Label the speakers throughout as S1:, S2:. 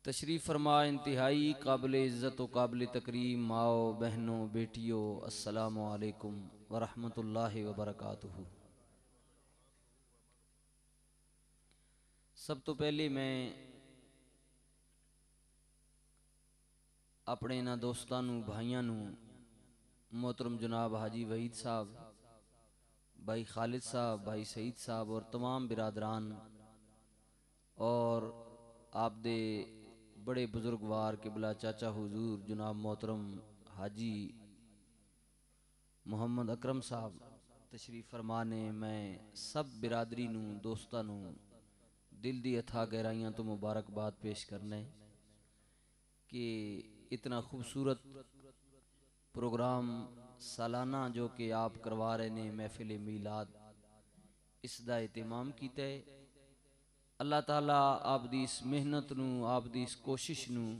S1: तशरीफ़ फरमा इंतहाई काबिल इज़्ज़त व काबिल तकरीम माओ बहनों बेटियों अस्सलामु अलैकुम व रहमतुल्लाहि व बरकातुहू। सब तो पहले मैं अपने इन्हां दोस्तां नूं भाइयां नूं मोहतरम जनाब हाजी वहीद साहब, भाई खालिद साहब, भाई सईद साहब और तमाम बिरादरान और आप दे बड़े बुजुर्गवार किबला चाचा हुजूर जनाब मोहतरम हाजी मोहम्मद अकरम साहब तशरीफ फरमाने मैं सब बिरादरी नूं दोस्तां नूं दिल दी अथा गहराइयां तो मुबारकबाद पेश करने कि इतना खूबसूरत प्रोग्राम सालाना जो कि आप करवा रहे ने महफिल मीलाद इसका एहतमाम किया है। अल्लाह ताला आप दी इस मेहनत नूं, आप दी इस कोशिश नूं,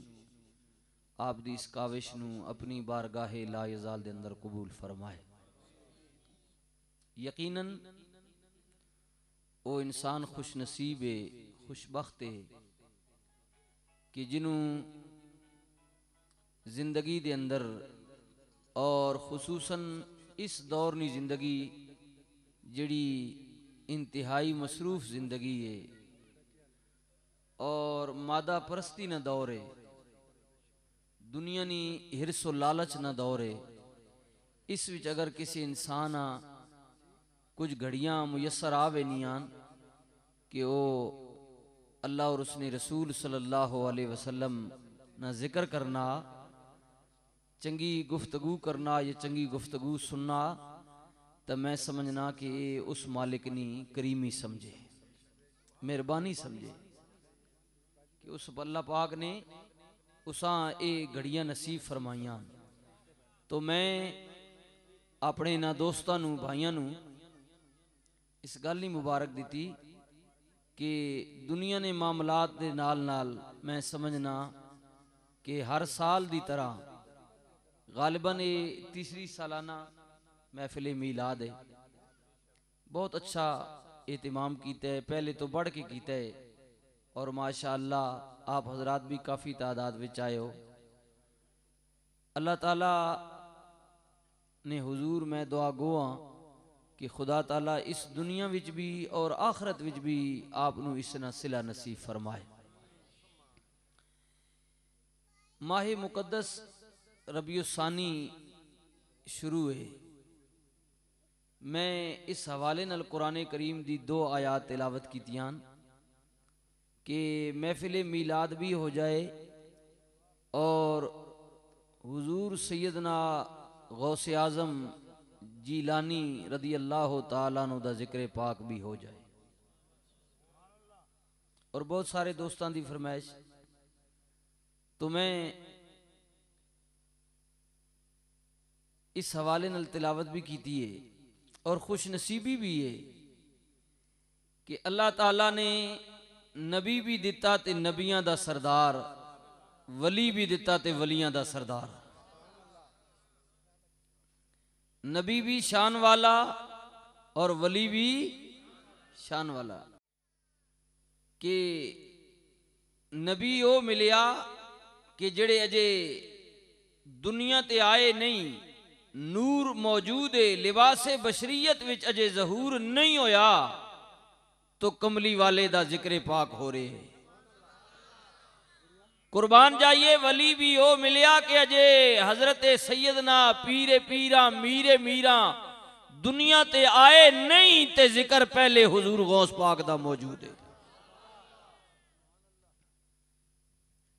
S1: आप दी इस काविश नूं अपनी बारगाहे ला यज़ाल दे अंदर कबूल फरमाए। यकीनन वो इंसान खुश नसीब है, खुशबख्त है कि जिन्हों जिंदगी दे अंदर और खुसूसन इस दौर नी जिंदगी जड़ी इंतहाई मसरूफ जिंदगी है और मादा परस्ती न दौर है, दुनिया नी हिरसो लालच न दौर है। इस विच अगर किसी इंसान कुछ घड़ियां मुयसर आवे नियान कि वो अल्लाह और उसने रसूल सल्लल्लाहु अलैहि वसल्लम ना जिक्र करना, चंगी गुफ्तगू करना या चंगी गुफ्तगू सुनना, तो मैं समझना कि उस मालिक नी करीमी समझे, मेहरबानी समझे कि उस अल्लाह पाक ने उसा ये घड़ियां नसीब फरमाइयां। तो मैं अपने इन्हां दोस्तां नूं भाइयां नूं इस गल ही मुबारक दी कि दुनिया ने मामलात दे नाल नाल मैं समझना कि हर साल दी तरह गालिबन ये तीसरी सालाना महफिल मीलाद है। बहुत अच्छा एहतमाम किया है, पहले तो बढ़ के किया है और माशाअल्लाह आप हजरात भी काफ़ी तादाद विच आए हो। अल्लाह ताला ने हुजूर मैं दुआ गो हाँ कि खुदा ताला इस दुनिया विच भी और आखरत विच भी आप नू इसना सिला नसीब फरमाए। माहे मुकद्दस रबियुस्सानी शुरू है। मैं इस हवाले नाल कुरान करीम दी 2 आयात तिलावत कीतियां कि महफिल मीलाद भी हो जाए और हुजूर सैयदना गौसे आज़म जीलानी रदी अल्लाह ताला अन्हु दा जिक्र पाक भी हो जाए और बहुत सारे दोस्तों की फरमाइश। तो मैं इस हवाले नाल तिलावत भी की है और खुश नसीबी भी है कि अल्लाह ताला ने नबी भी दिता ते नबियां दा सरदार, वली भी दिता ते वलियां दा सरदार। नबी भी शान वाला और वली भी शान वाला कि नबी वो मिलिया कि जेड़े अजे दुनिया ते आए नहीं, नूर मौजूद है, लिबासे बशरियत विच अजे जहूर नहीं होया, तो कमली वाले दा जिक्र पाक हो रहे है। कुर्बान जाइए वली भी ओ मिलिया कि अजे हजरत सैयदना पीरे पीरा मीरे मीरा दुनिया ते आए नहीं, ते जिक्र पहले हुजूर गौस पाक दा मौजूद है।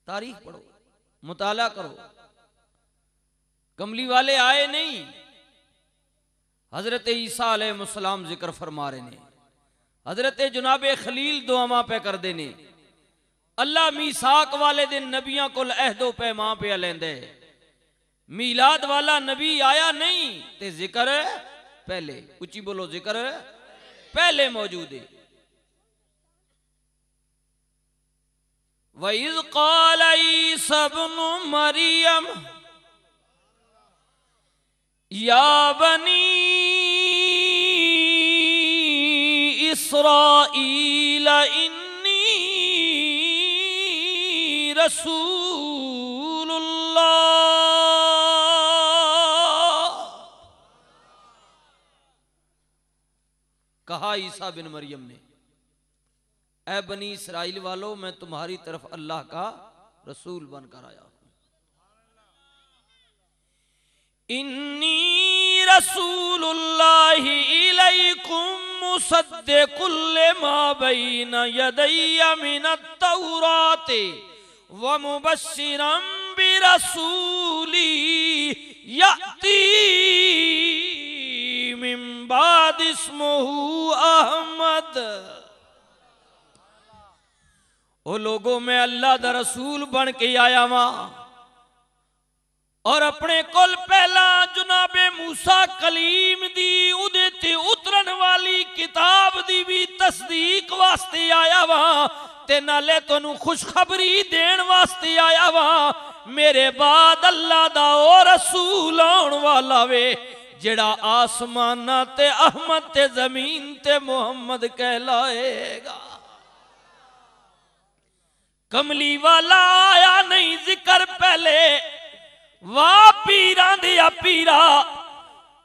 S1: तारीख पढ़ो, मुताला करो, कमली वाले आए नहीं, हजरत ईसा अलैहिस्सलाम जिक्र फरमा रहे ने, हजरत जनाबे खलील दुआमा पे कर देने, अल्लाह मीसाक वाले दिन नबियां को अहदो पैमा पे लेंदे, मीलाद वाला नबी आया नहीं ते जिक्र पहले, उची बोलो जिक्र पहले मौजूद है। वइज़ क़ाल ईसा इब्नु मरियम या बनी इस्राईल इन्नी रसूलुल्लाह। कहा ईसा बिन मरियम ने, ऐ बनी इसराइल वालों, मैं तुम्हारी तरफ अल्लाह का रसूल बनकर आया हूं। इन्नी रसूलुल्लाहि इलैकुम मुसद्दिकुल लिमा बैना यदैया मिनत तौराति व मुबश्शिरम बिरसूली याती मिन बाद इस्मुहु अहमद। ओ लोगों, मैं अल्लाह दा रसूल बन के आया वां और अपने कोल पहला जुनाबे मूसा कलीम दी उदे ते उतरन वाली किताब दी भी तस्दीक वास्ते आया वां ते नाले तोनू खुशखबरी देन वास्ते आया वां। मेरे बाद अल्लाह दा ओ रसूल आउण वाला वे जेड़ा आसमाना ते अहमद ते जमीन ते मुहम्मद कहलाएगा। कमली वाला आया नहीं जिक्र पहले, वाह पीरां दिया पीरा,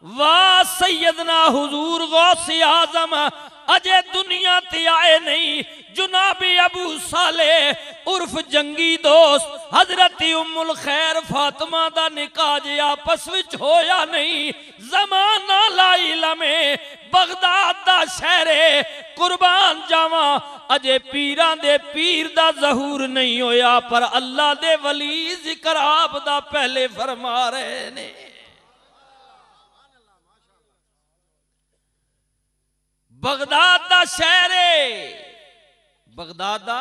S1: वाह सैयदना हुजूर गौसे आजम अजे दुनिया ते आए नहीं। जुनाबे अबू साले उर्फ जंगी दोस्त हजरत उम्मुल खैर फातिमा दा निकाह जे आपस विच होया नहीं। जमाना लाइला में बगदाद दा शहरे कुर्बान जावा अजे पीरां दे पीर दा ज़हूर नहीं होया, पर अल्लाह दे वली जिक्र आप दा पहले फरमा रहे ने। बगदाद दा शहरे, बगदाद दा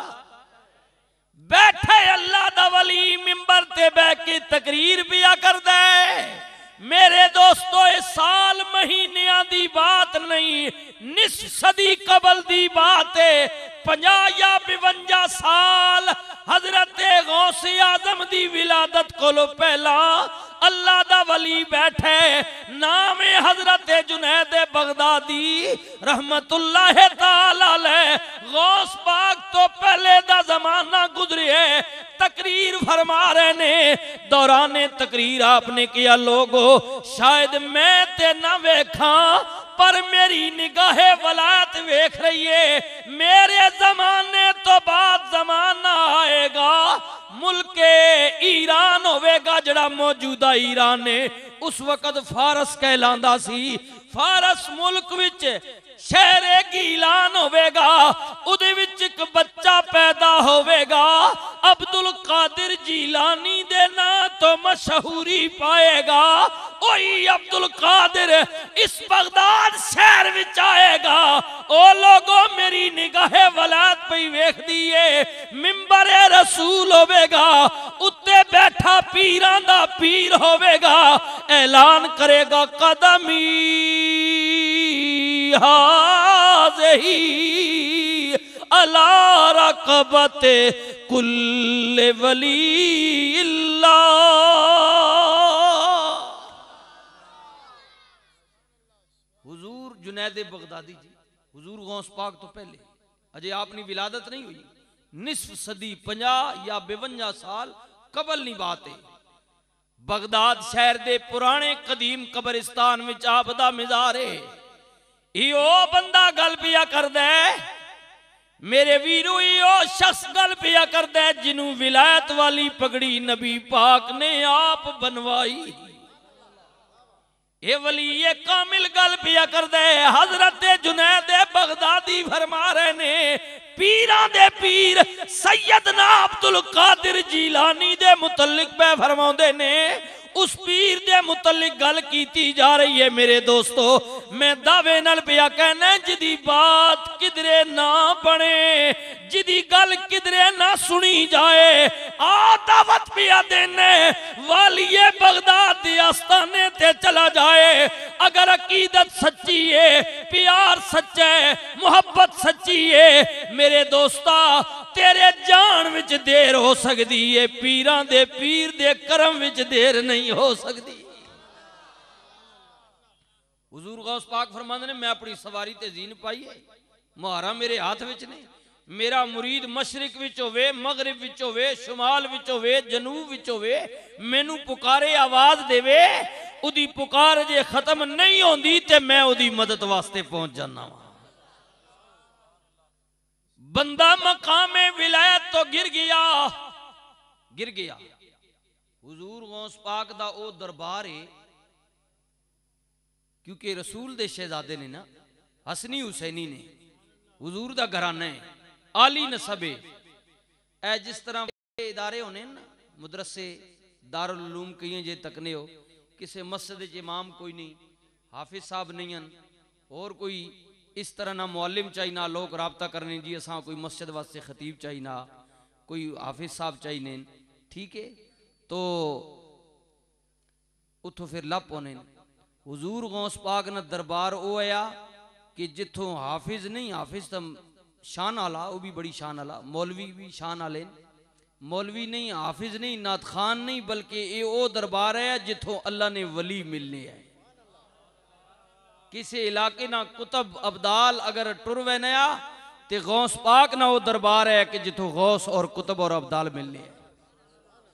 S1: बैठे अल्लाह दा वली मिंबर ते बैठ के तकरीर पिया करदा है। मेरे दोस्तों, इस साल महीनियां दी बात नहीं, निस्फ सदी कबल दी बात है। 50 या 52 साल हजरत गौसे आजम दी विलादत कोलो पहला अल्लाह दा वली बैठे, नाम है हजरत जुनैद बगदादी रहमतुल्लाह ताला अलैह। गौस पाक तो पहले दा जमाना गुजरे, तकरीर फरमा रहे ने। दौराने तकरीर आपने किया, लोगो शायद मैं ते ना वेखा पर मेरी निगाहे वलायत वेख रही है। मेरे जमाने तो बाद जमाना आएगा, मुल्के ईरान होवेगा जड़ा मौजूदा ईरान ने उस वक्त फारस कहलांदा सी। फारस मुल्क विच शहरे गीलान होवेगा, उदे विच एक बच्चा पैदा होवेगा, अब्दुल कादिर जीलानी दे ना तो मशहूरी पाएगा। ओही अब्दुल कादिर इस बगदाद शहर विच आएगा। ओ लोगों, मेरी निगाहे वलायत पई वेख दिए, मिंबर रसूल होवेगा, उत्ते बैठा पीरां दा पीर होवेगा, ऐलान करेगा कदमी हाज़ही अला रक़बते कुल्ले वलील्लाह। हुजूर जुनैद बगदादी जी, हुजूर गौस पाक तो पहले अजय आपनी विलादत नहीं हुई, निस्फ सदी 50 या 52 साल कबल नी बात है। बगदाद शहर दे पुराने कदीम कब्रिस्तान विच आप दा मज़ार है। इहो बंदा गल पिया करदा है, मेरे वीरो, इहो शख्स गल पिया करदा है जिन्हों विलायत वाली पगड़ी नबी पाक ने आप बनवाई। ये वली ये कामिल गल पिया करदा है। हजरत जुनैद बगदादी फरमा रहे ने, पीरां दे पीर सैयदना अब्दुल कादिर जीलानी दे मुतल्लिक पे फरमाउंदे ने। उस पीर दे मुतल्लिक गल कीती जा रही है। मेरे दोस्तों, मैं दावे नाल पिया कहना, जिदी बात किधरे ना बने, जिदी गल किधरे ना सुनी जाए, आ दावत पिया देने वालिए बगदाद दे आस्ताने ते चला जाए। अगर अकीदत सच्ची है, प्यार सच्चा है, मोहब्बत सच्ची है, मेरे दोस्ता तेरे जान विच देर हो सकती है, पीरां दे पीर दे करम विच देर नहीं हो सकती। हुजूर गौस पाक फरमांदे ने, मैं अपनी सवारी ते जीन पाई है, मुहारा मेरे हाथ विच ने, मेरा मुरीद मशरिक विच होवे, मगरिब विच होवे, शुमाल विच होवे, जनूब विच होवे, मैनू पुकारे आवाज देवे, उदी पुकार जे खत्म नहीं होंदी ते मैं उदी मदद वास्ते पहुंच जाना वा। बंदा मकामे विलायत तो गिर गया। हुजूर गौस पाक दा ओ दरबार है, क्योंकि रसूल दे शहजादे ने ना, हसनी हुसैनी ने, हुजूर दा घराना है, आली नसबे। ए जिस तरह इदारे होने ना, मदरसे दारुल उलूम कहीं जे तकने हो, किसी मस्जिद च इमाम कोई नहीं, हाफिज साहब नहीं हैं, और कोई इस तरह ना मुअल्लिम चाहिए, ना लोग राबता करने जी असा कोई मस्जिद वास्ते खतीब चाहिए, ना कोई हाफिज साहब चाहिए, ठीक है। तो उतो फिर लप होने। हुजूर गौस पाक ना दरबार ओ आया कि जिथों हाफिज नहीं, हाफिज तो शान आला, वो भी बड़ी शान आला, मौलवी भी शान आले, मौलवी नहीं, हाफिज नहीं, नात खान नहीं, बल्कि ये ओ दरबार है जिथों अल्लाह ने वली मिलने है। किसी इलाके ना कुतब अब्दाल अगर टुरवे नया ते गौस पाक ना वो दरबार है कि जिथों गौस और कुतब और अब्दाल मिलने है।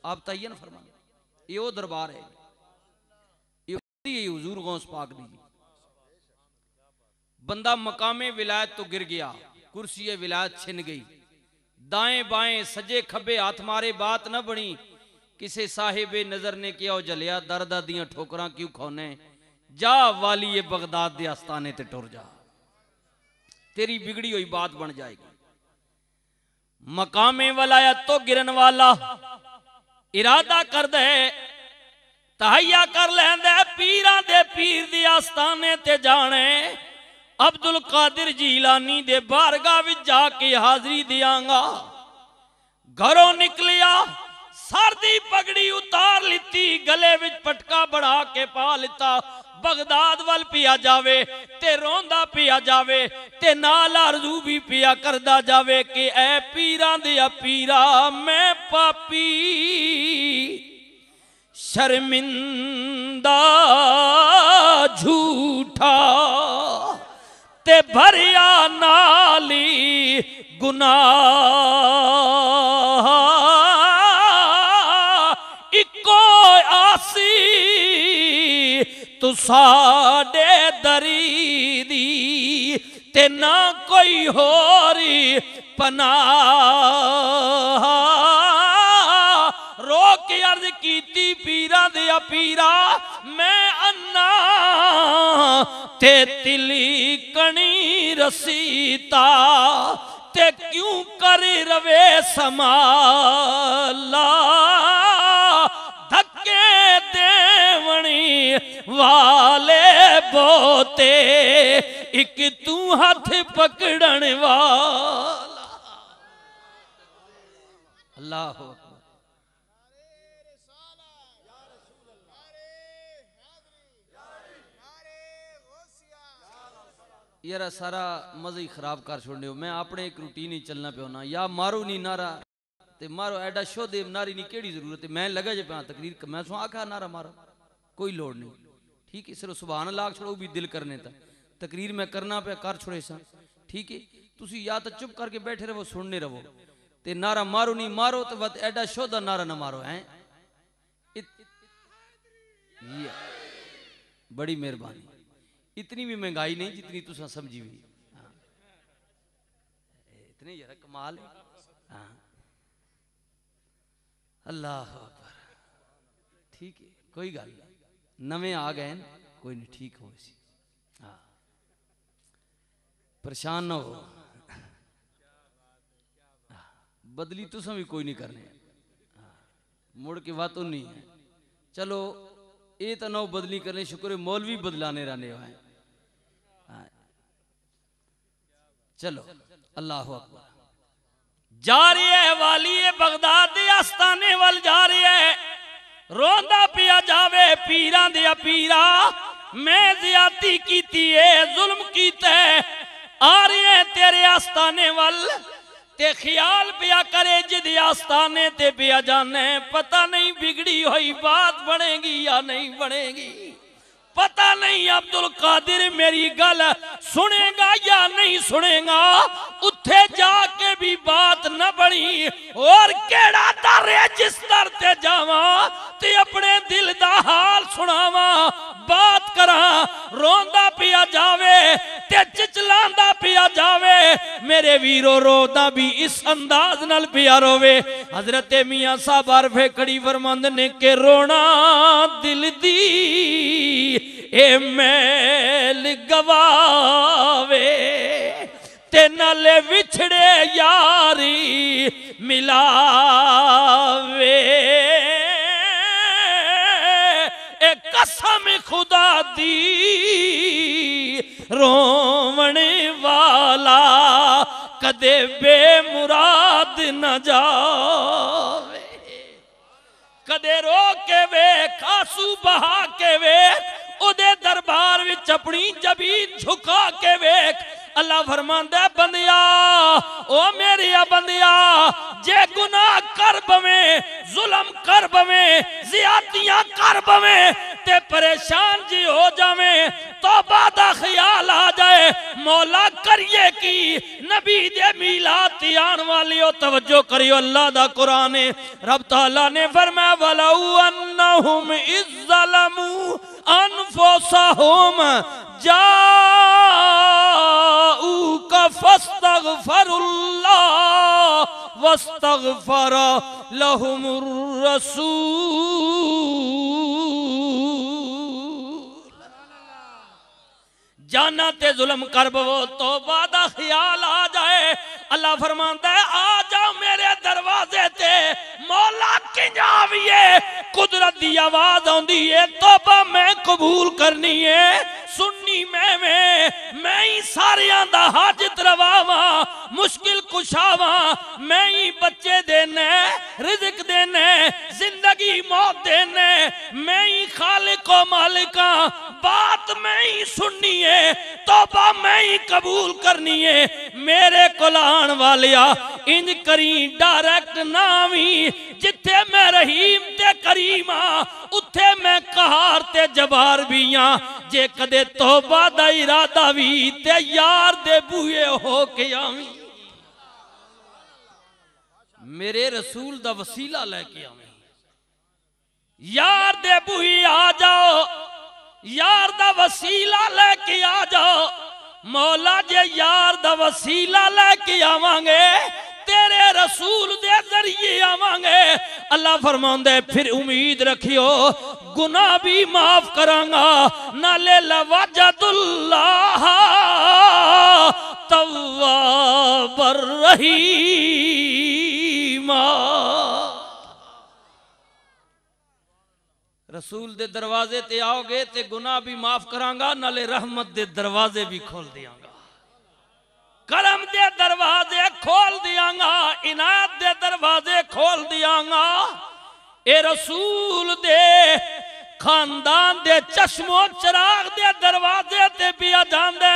S1: आप तयन फरमा, ये वो दरबार है, ये हुजूर गौस पाक दी। बंदा मकामे विलायत तो गिर गया, कुर्सी विलायत छिन गई, दाएं बाएं सजे खबे हाथ मारे बात न बनी। किसे साहिबे नजर ने किया जलिया, दर्दा दियां ठोकरां क्यों खोने, जा वाली ये बगदाद दे आस्ताने ते टुर जा, तेरी बिगड़ी हुई बात बन जाएगी। मकामे वलायत तो गिरन वाला इरादा कर दे, तहैया कर लेंदे पीरां दे पीर दे आस्ताने ते जाने। अब्दुल कादिर जीलानी दे बारगाह विच जाके हाजरी दियांगा। घरों निकलिया, सर दी पगड़ी उतार लिती, गले विच पटका बढ़ा के पा लिता। बगदाद वल पिया जावे ते रोंदा पिया जावे ते नाल आरज़ू भी पिया करदा जावे कि ऐ पीरां दे पीरा, मैं पापी शर्मिंदा झूठा ते भरिया नाली गुनाह, इको आसी तू साडे दरी दी ते ना कोई होरी पनाह। रोक अर्ज कीती पीरा दे पीरा, मैं अन्ना ते तिली कणी रसीता ते क्यों कर रवे समाला। धक्के देवणी वाले बोते, एक तू हाथ पकड़न वाला। अल्लाह यार सारा मजा ही खराब कर छोड़ने हो। मैं अपने एक रूटीन ही चलना पे होना, या मारो नहीं नारा ते मारो एडा शो देव नारी नहीं केड़ी जरूरत है। मैं लगा जे पे तकरीर मैं सो आखा नारा मारो, कोई लोड़ नहीं, ठीक है। सिर्फ सुभान अल्लाह छोड़ो भी दिल करने तक तकरीर मैं करना पे कर छोड़े सा, ठीक है। तुसी या तो चुप करके बैठे रहो, सुनने रहो, ते नारा मारो नहीं मारो तो बस एडा शो दा नारा ना मारो है। बड़ी मेहरबानी, इतनी भी महंगाई नहीं जितनी तुसा समझी हुई, इतनी यार कमाल है। हाँ। अल्लाह अकबर, ठीक है, कोई गल नहीं, नवे आ गए न, कोई नहीं, ठीक हो सी। हाँ, परेशान ना हो, बदली तुसा भी कोई नहीं करने, मुड़ के बात नहीं है। चलो ये तो ना बदली करने, शुक्र है मौलवी बदलाने रहने हैं। चलो अल्लाह अकबर। जा रही है वाली बगदाद दे आस्ताने वल जा रही है, रोंदा पिया जावे पीरां दे पीरा, मैं ज्यादती कीती है, जुल्म कीता है। आ रही है तेरे आस्ताने वल ते ख्याल पिया करे जिदे आस्ताने ते पिया जाने, पता नहीं बिगड़ी हुई बात बनेगी या नहीं बनेगी, पता नहीं अब्दुल कादिर मेरी गल सुनेगा या नहीं सुनेगा। उथे जाके भी बात न बनी और केड़ा दर है जिस दर ते जावा ते अपने दिल दा हाल सुनावा बात करा रोंदा पिया जावे ते चिचलांदा पिया जावे मेरे वीरो रोदा भी इस अंदाज नाल पिया रोवे हजरत मियां साहब अरफे खड़ी फरमांद ने के रोना दिल दी ए मैल गवावे ते नाले विछड़े यारी मिलावे ए कसम खुदा दी रोवने वाला कदे बेमुराद न जावे कदे रो के वेख आंसू बहा के वेख उदे दरबार विच अपनी जबीन झुका के वेख अल्लाह फरमांदा बंदिया ओ मेरिया बंदिया जे गुनाह कर बवे जुल्म कर बवे ज़ियादतियां कर बवे ते परेशान जी हो जावे तौबा दा ख्याल आ जाए मौला करिए की नबी दे मीलाद दी आन वाली ओ तवज्जो करियो अल्लाह दा कुरान है रब तआला ने फरमाया वलौ अन्नहुम इज़्ज़लमू अनफुसहुम जाऊका फस्तगफरुल्लाह वस्तगफर लहुमुर रसूल जाना ते जुल्म कर बवो तौबा दा ख्याल आ जाए अल्लाह फरमांदा है आ जाओ मेरे दरवाजे ते मौला किंजाविए कुदरत दी आवाज आउंदी है तौबा मैं कबूल करनी है सुन्नी मैं ही सारियां दा हाजत रवावा मुश्किल कुशावा मैं ही बच्चे देने रिज़्क देने जिंदगी मौत देने मैं ही खालिक व मालिका बात मैं ही सुननी है तौबा मैं ही कबूल करनी है मेरे कोल आन वालिया इंज करी डायरेक्ट नावी जिथे मैं रहीम ते करीम आ उथे मैं कहार ते जबार भी आ जे कदे तौबा दा इरादा भी ते यार दे बूहे हो के आवी मेरे रसूल दा वसीला लेके आवी यार दे बूहे आ जाओ यार दा वसीला लेके आ जाओ मौला जे यार दा वसीला लेके आवांगे तेरे रसूल दे जरिए आवांगे अल्लाह फरमांदे फिर उम्मीद रखियो गुनाह भी माफ करांगा नाले लवजदुल्लाह तव्वाबर रहीमा रसूल दे दरवाजे ते आओगे ते गुनाह भी माफ करांगा नाले रहमत दे दरवाजे भी खोल दियांगा करम दे दरवाजे खोल दियांगा इनायत दे दरवाजे खोल दियांगा ए रसूल दे खानदान दे चश्मो चिराग दे दरवाजे ते पिया जांदे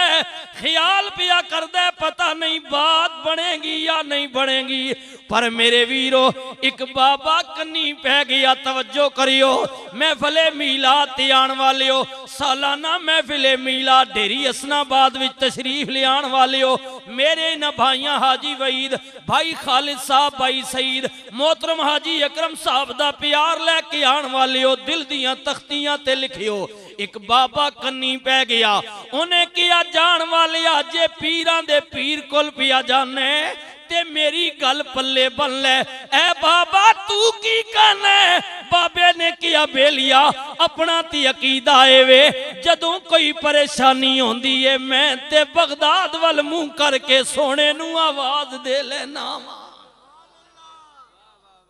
S1: ख्याल पिया करदे पता नहीं बात बनेगी या नहीं बनेगी पर मेरे वीरो एक बाबा कन्नी पै गया तवज्जो करियो महफिले मीलाद ते आने वाले हो सालाना महफिले मीलाद डेरी हसनाबाद विच तशरीफ ले आने वाले हो मेरे इन भाइयां हाजी वईद भाई खालिद साहब भाई सईद मोहतरम हाजी अकरम साहब दा प्यार लेके आने वाले हो दिल दियां तख्तियां ते लिखियो एक बाबा कन्नी पै गया उन्हें किया जान वाले जे पीरां दे पीर कोल पिया जाने ते मेरी गल पल्ले बन ले ए बाबा तू की कहना बाबे ने किया बेलिया अपना ती अकीदा है वे जदों कोई परेशानी होंदी है मैं ते बगदाद वल मुंह करके सोने नू आवाज दे लेना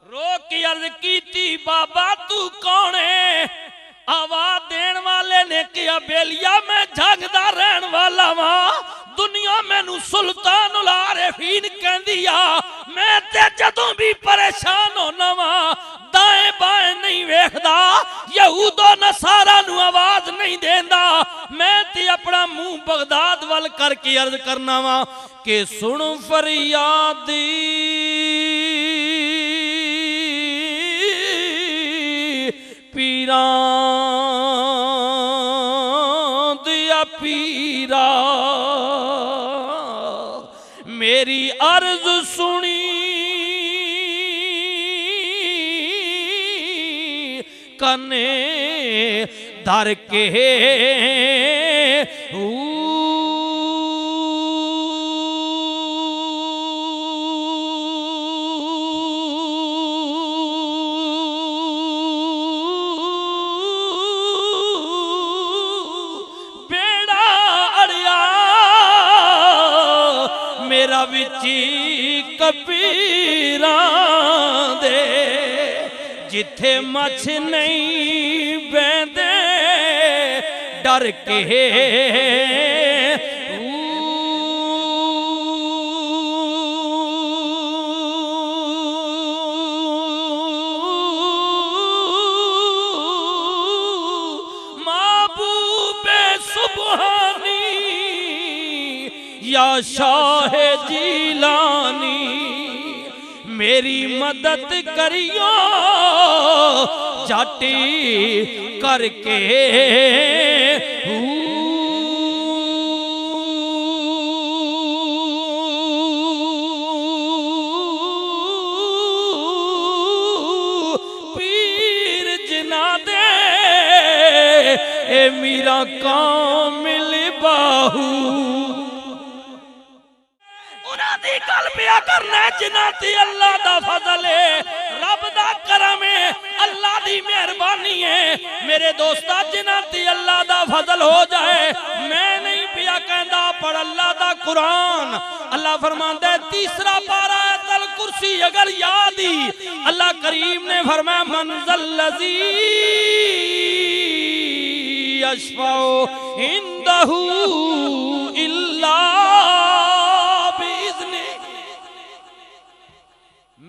S1: रो की अर्ज कीती बाबा तू कौन है आवाज देने वाले ने किया बेलिया मैं झंगदा रहन वाला वा दुनिया मैनू सुल्तान उल आरिफीन कहंदी आ मैं ते जदों भी परेशान होना वा दाएं बाएं नहीं वेखदा यहूदो नसारा नू आवाज नहीं देंदा मैं ते अपना मुंह बगदाद वल करके अर्ज करना वा कि सुन फरियादी पीरा दिया पीरा मेरी अर्ज सुनी कने दर के बेड़ा अड़िया मेरा विची कबीरा दे जिथे मछ नहीं बेंदे डर के महबूबे सुबहानी या शाह जीलानी मेरी मदद करियो जाटी करके पीर जिना दे ए मीरा कामिल बाहू गल पिया करना जिन्हां ते अल्लाह दा फजल है, रब दा करम है, अल्लाह दी मेहरबानी है। मेरे दोस्ता जिन्हां ते अल्लाह दा फजल हो जाए, मैं नहीं पिया कहंदा पढ़ अल्लाह दा कुरान। अल्लाह फरमांदा है तीसरा पारा आयतुल कुर्सी अगर याद ही अल्लाह करीम ने फरमाया मंज़ल लज़ी यशफ़उ इंदहू इल्ला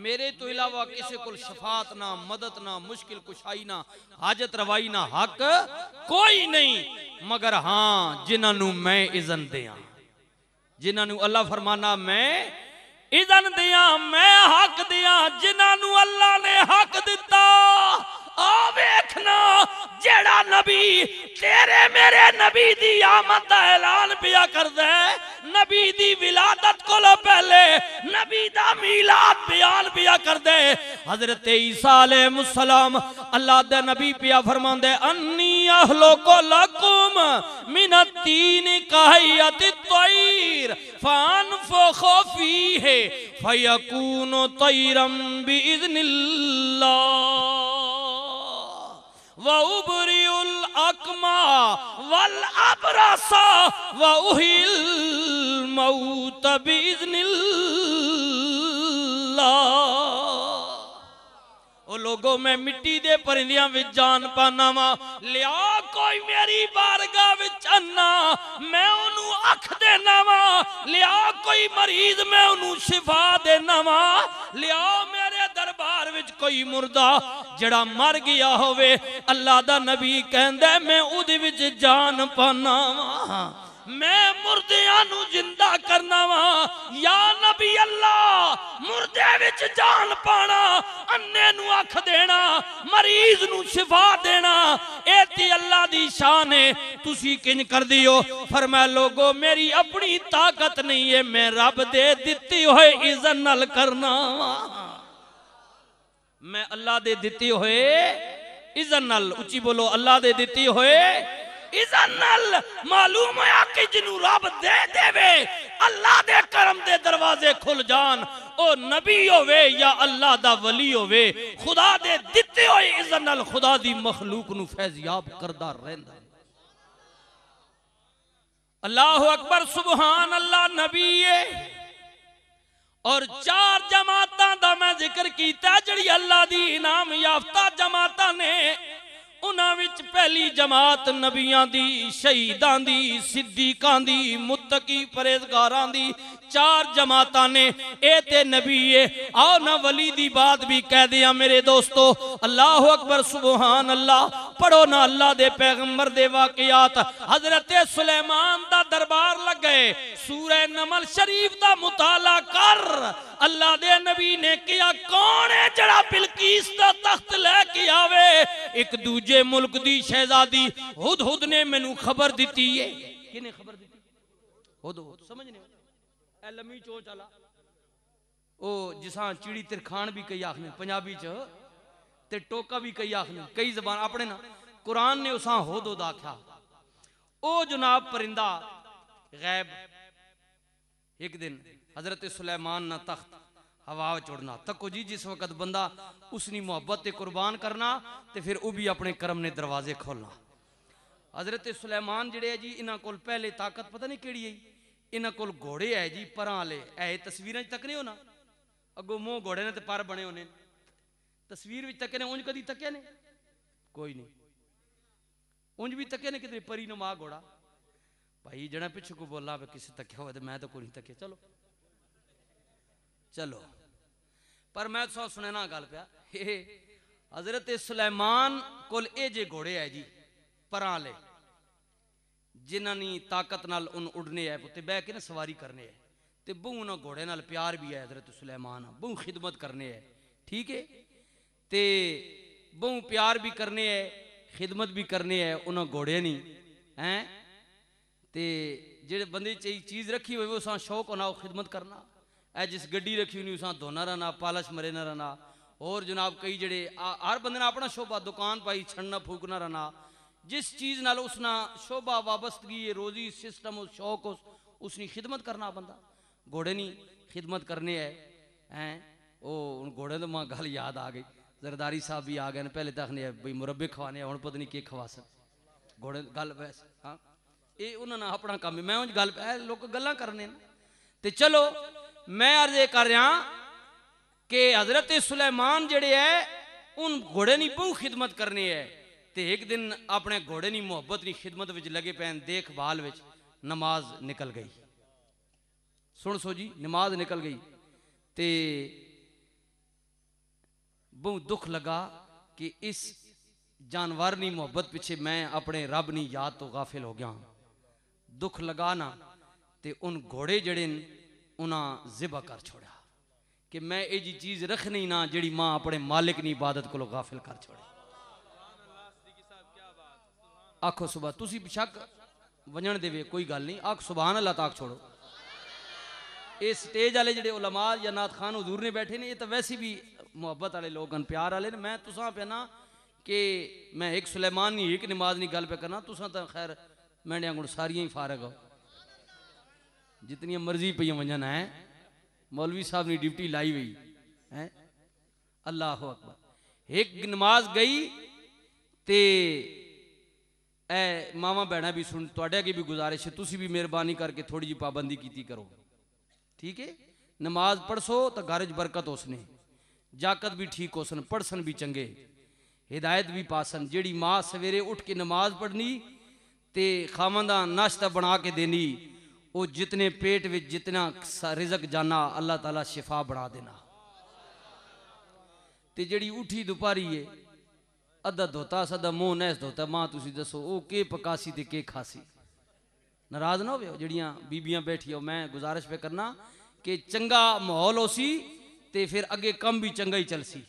S1: मेरे तो इलावा किसी को शफात ना मदद ना मुश्किल कुशाई ना हाजत रवाई ना हक कोई नहीं मगर हाँ जिन्होंने मैं इज़न दिया, जिन्होंने अल्लाह फरमाना मैं इज़न दिया, मैं हक दिया, जिन्होंने अल्लाह ने हक दिता। आ वेखना जेड़ा नबी तेरे मेरे नबी दी आमद दा ऐलान पिया करदा है, नबी दी विलादत कोलो पहले नबी दा मीलाद बयान पिया करदा है। हजरत ईसा अलैहिस्सलाम अल्लाह दे नबी पिया फरमांदे अन्नी अहलुकु लकुम मिनत्तीन काहियति तैर फानफुखु फीहि फयकूनु तैरम बिइज़्निल्लाह वउबरिउल अकमा वल अबरसा वउहिल मौत बिइज़्निल्लाह। ओ लोगों मैं मिट्टी दे परिंदियां विच जान पाना वा, लिया कोई मेरी बारगाह विच अन्ना मैं ओनू अख देना वा, लिया कोई मरीज मैं ओनू शिफा देना वा, लिया मेरे दरबार विच कोई मुर्दा जड़ा मर गया होवे अल्लाह दा नबी कहंदा मैं उहदे विच जान पाना वा, मैं मुर्दियां नू जिंदा करना वा। या नबी अल्लाह मुर्दे विच जान पाना, अन्ने नू अख देना, मरीज नू शिफा देना, ए ते अल्लाह दी शान है। तुसी किंज कर दियो? फरमाया लोगो मेरी अपनी ताकत नहीं है, मैं रब दे दित्ती होए इज़्ज़त नाल करना वा, मैं अल्लाह दे दित्ती होए इज़्ज़त नाल, उच्ची बोलो अल्लाह दे दित्ती होए इज़्ज़त नाल। मालूम होया कि जिन्नू रब दे देवे अल्लाह दे करम दे दरवाजे खुल जान, ओ नबी होवे या अल्लाह दा वली होवे, खुदा दे दित्ते होए इज़्ज़त नाल खुदा दी मखलूक नू फैज़याब करदा रहंदा। अल्लाहु अकबर सुबहान अल्लाह नबी है। और चार जमातां दा मैं जिक्र कीता जिहड़ी अल्लाह दी इनाम याफ्ता जमातां ने, उन्हां विच पहली जमात नबियां दी, शहीदां दी, सिद्दीकां दी, मुत्तकी परहेज़गारां दी, चार जमातां ने ए ते नबी है। आओ ना वली दी बात भी कह दिया मेरे दोस्तों। अल्लाह अकबर सुबहान अल्लाह, पढ़ो ना अल्लाह दे पैगंबर दे वाक़ियात। हजरत सुलेमान दा दरबार लग गए, सूरह नमल शरीफ दा मुताला कर। अल्लाह दे नबी ने किया कौन है जड़ा बिलकीस दा तख्त लेके आवे? एक दूजे मुल्क दी शहजादी हुदहुद ने मैनू खबर दी है। किने खबर दी? हुदहुद समझ नहीं लम्मी चोच आला ओ जिसा चिड़ी तिरखान भी कई आखने पंजाबी च ते टोका भी कई आखने कई जबान अपने ना कुरान ने उसा हो दो आख्या ओ जनाब परिंदा गैब एक दिन हजरत सुलेमान ना तख्त हवा चुड़ना तको जी जिस वक्त बंदा उसनी मोहब्बत ते कुर्बान करना ते फिर वो भी अपने कर्म ने दरवाजे खोलना। हजरत सुलेमान जिहड़े है जी इन्हां कोल पहले ताकत पता नहीं केड़ी है इन्हां कोल घोड़े है जी परां वाले है तस्वीरां तक नहीं होना अगो मोह घोड़े ने ते पर बने होने तस्वीर विच तके ने उंज कदी तके ने कोई नहीं उंज भी तके ने कितने परी नमा घोड़ा भाई जड़ा पिछू को बोला किसी तकिया हो मैं तो कोई नहीं तके चलो चलो पर मैं तो सुनना गल पाया हजरत सुलेमान कोल ए जे घोड़े है जी परां ले जिन्हां नी ताकत नाल उन उड़ने है उत्ते बह के ना सवारी करने है ते बहु उन्हां घोड़े नाल प्यार भी है हजरत सुलेमान बहु खिदमत करने है ठीक है ते बहु प्यार भी करने है खिदमत भी करने है उन्हां घोड़े नहीं हैं ते जेड़े बंदे चीज़ रखी हुई उस शौक होना वो खिदमत करना ऐ जिस गड्डी रखी हुई उस धोना रहना पालश मरे ना रहना और जनाब कई जड़े हर बंदे ने अपना शोभा दुकान पाई छड़ना फूकना रहना जिस चीज़ नाल उसना शोभा वाबस्तगी रोजी सिस्टम उस शौक उसकी खिदमत करना बंदा घोड़े नहीं खिदमत करने हैं वो घोड़े तो मां गल याद आ गई जरदारी साहब भी आ गए पहले तक नहीं भाई मुरब्बे खवाने हम पता नहीं के खवा सक घोड़े गल वैसे हाँ ये उन्होंने अपना काम मैं उस गल लोग गल्लां करने ते चलो मैं अर्ज कर रहा कि हजरत सुलेमान जड़े है उन घोड़े नहीं बहु खिदमत करने है ते एक दिन अपने घोड़े की मुहब्बत की खिदमत विच लगे पैन देखभाल विच नमाज निकल गई सुन सो जी नमाज निकल गई ते बहु दुख लगा कि इस जानवर की मुहब्बत पिछे मैं अपने रब की याद तो गाफिल हो गया दुख लगा ना ते उन घोड़े जड़े उन्हें जिबा कर छोड़ा कि मैं ये जी चीज़ रखनी ना जिहड़ी मां अपने मालिक की इबादत को गाफिल कर छोड़े आखो सुबह तुसी शक वजन देवे कोई गल नहीं आख सुभान अल्लाह ताक छोड़ो ये स्टेज वाले जेडे उलमा या नाथ खान हुजूर ने बैठे ने ये तो वैसे भी मुहब्बत वाले लोग प्यार वाले ने मैं तुसा पे ना कि मैं एक सुलेमान नहीं एक नमाज नहीं गल पे करना तुसा तो खैर मैंने गुण सारियां ही फारग हो जितनी मर्जी पी वजन है मौलवी साहब ने ड्यूटी लाई हुई है अल्लाह अकबर एक नमाज गई ते ए मावा भैन भी सुन तुहाडे अगे भी गुजारिश है तुसी भी मेहरबानी करके थोड़ी जी पाबंदी की करो ठीक है नमाज पढ़सो तो घर च बरकत उसने जाकत भी ठीक होसन पढ़सन भी चंगे हिदायत भी पासन जेड़ी मां सवेरे उठ के नमाज पढ़नी ते खामंदा नाश्ता बना के देनी वो जितने पेट में जितना रिजक जाना अल्लाह ताला शिफा बना देना ते जेड़ी उठी दोपहरी है अद्धा धोता सदा मुंह नैस धोता मां तुसी दसो वो के पकासी ते के खासी नाराज ना हो जड़ियाँ बीबियां बैठी हो मैं गुजारिश पे करना कि चंगा माहौल हो सी ते फिर अगे कम भी चंगा ही चलसी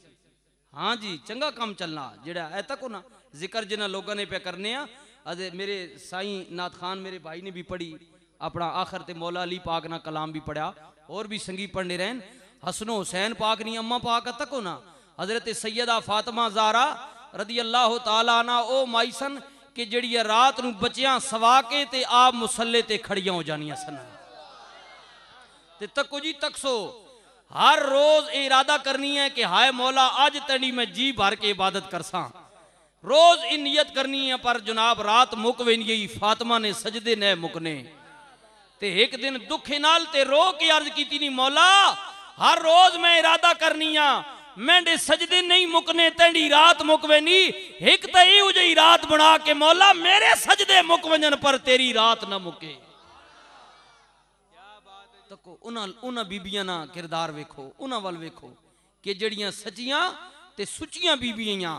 S1: हाँ जी चंगा कम चलना जेड़ा है तक ना जिक्र जिन्होंने लोगों ने पे करने अजे मेरे साईं नाथ खान मेरे भाई ने भी पढ़ी अपना आखिर ते मौला अली पाक ना कलाम भी पढ़ा और भी संगी पढ़ने रहन हसनो हुसैन पाक नी अम्मा पाक तक हो ना हजरत सैयदा फातिमा ज़ारा रदी अल्लाह तआला अन्हा ओ माईसन कि जड़ी रात नूं बच्चियां सवा के ते आप मुसल्ले ते खड़ियां हो जानियां सन ते तको जी तकसो हर रोज इरादा करनी है कि हाय मौला अज तड़ी मैं जी भर के इबादत करसा रोज इन नियत करनी है पर जनाब रात मुक वेनी फातिमा ने सजदे न मुकने ते एक दिन दुख नाल ते रो के अर्ज की नी मौला हर रोज मैं इरादा करनी मेरे सजदे नहीं मुकने तेरी रात मुकवे नी एक तो यू जी रात बना के मौला मेरे सजदे मुक वजन पर तेरी रात ना मुके तको उन्हां बीबियां ना किरदार वेखो उन्हां वाल वेखो कि जड़ियां सचियां ते सुचियां बीबियां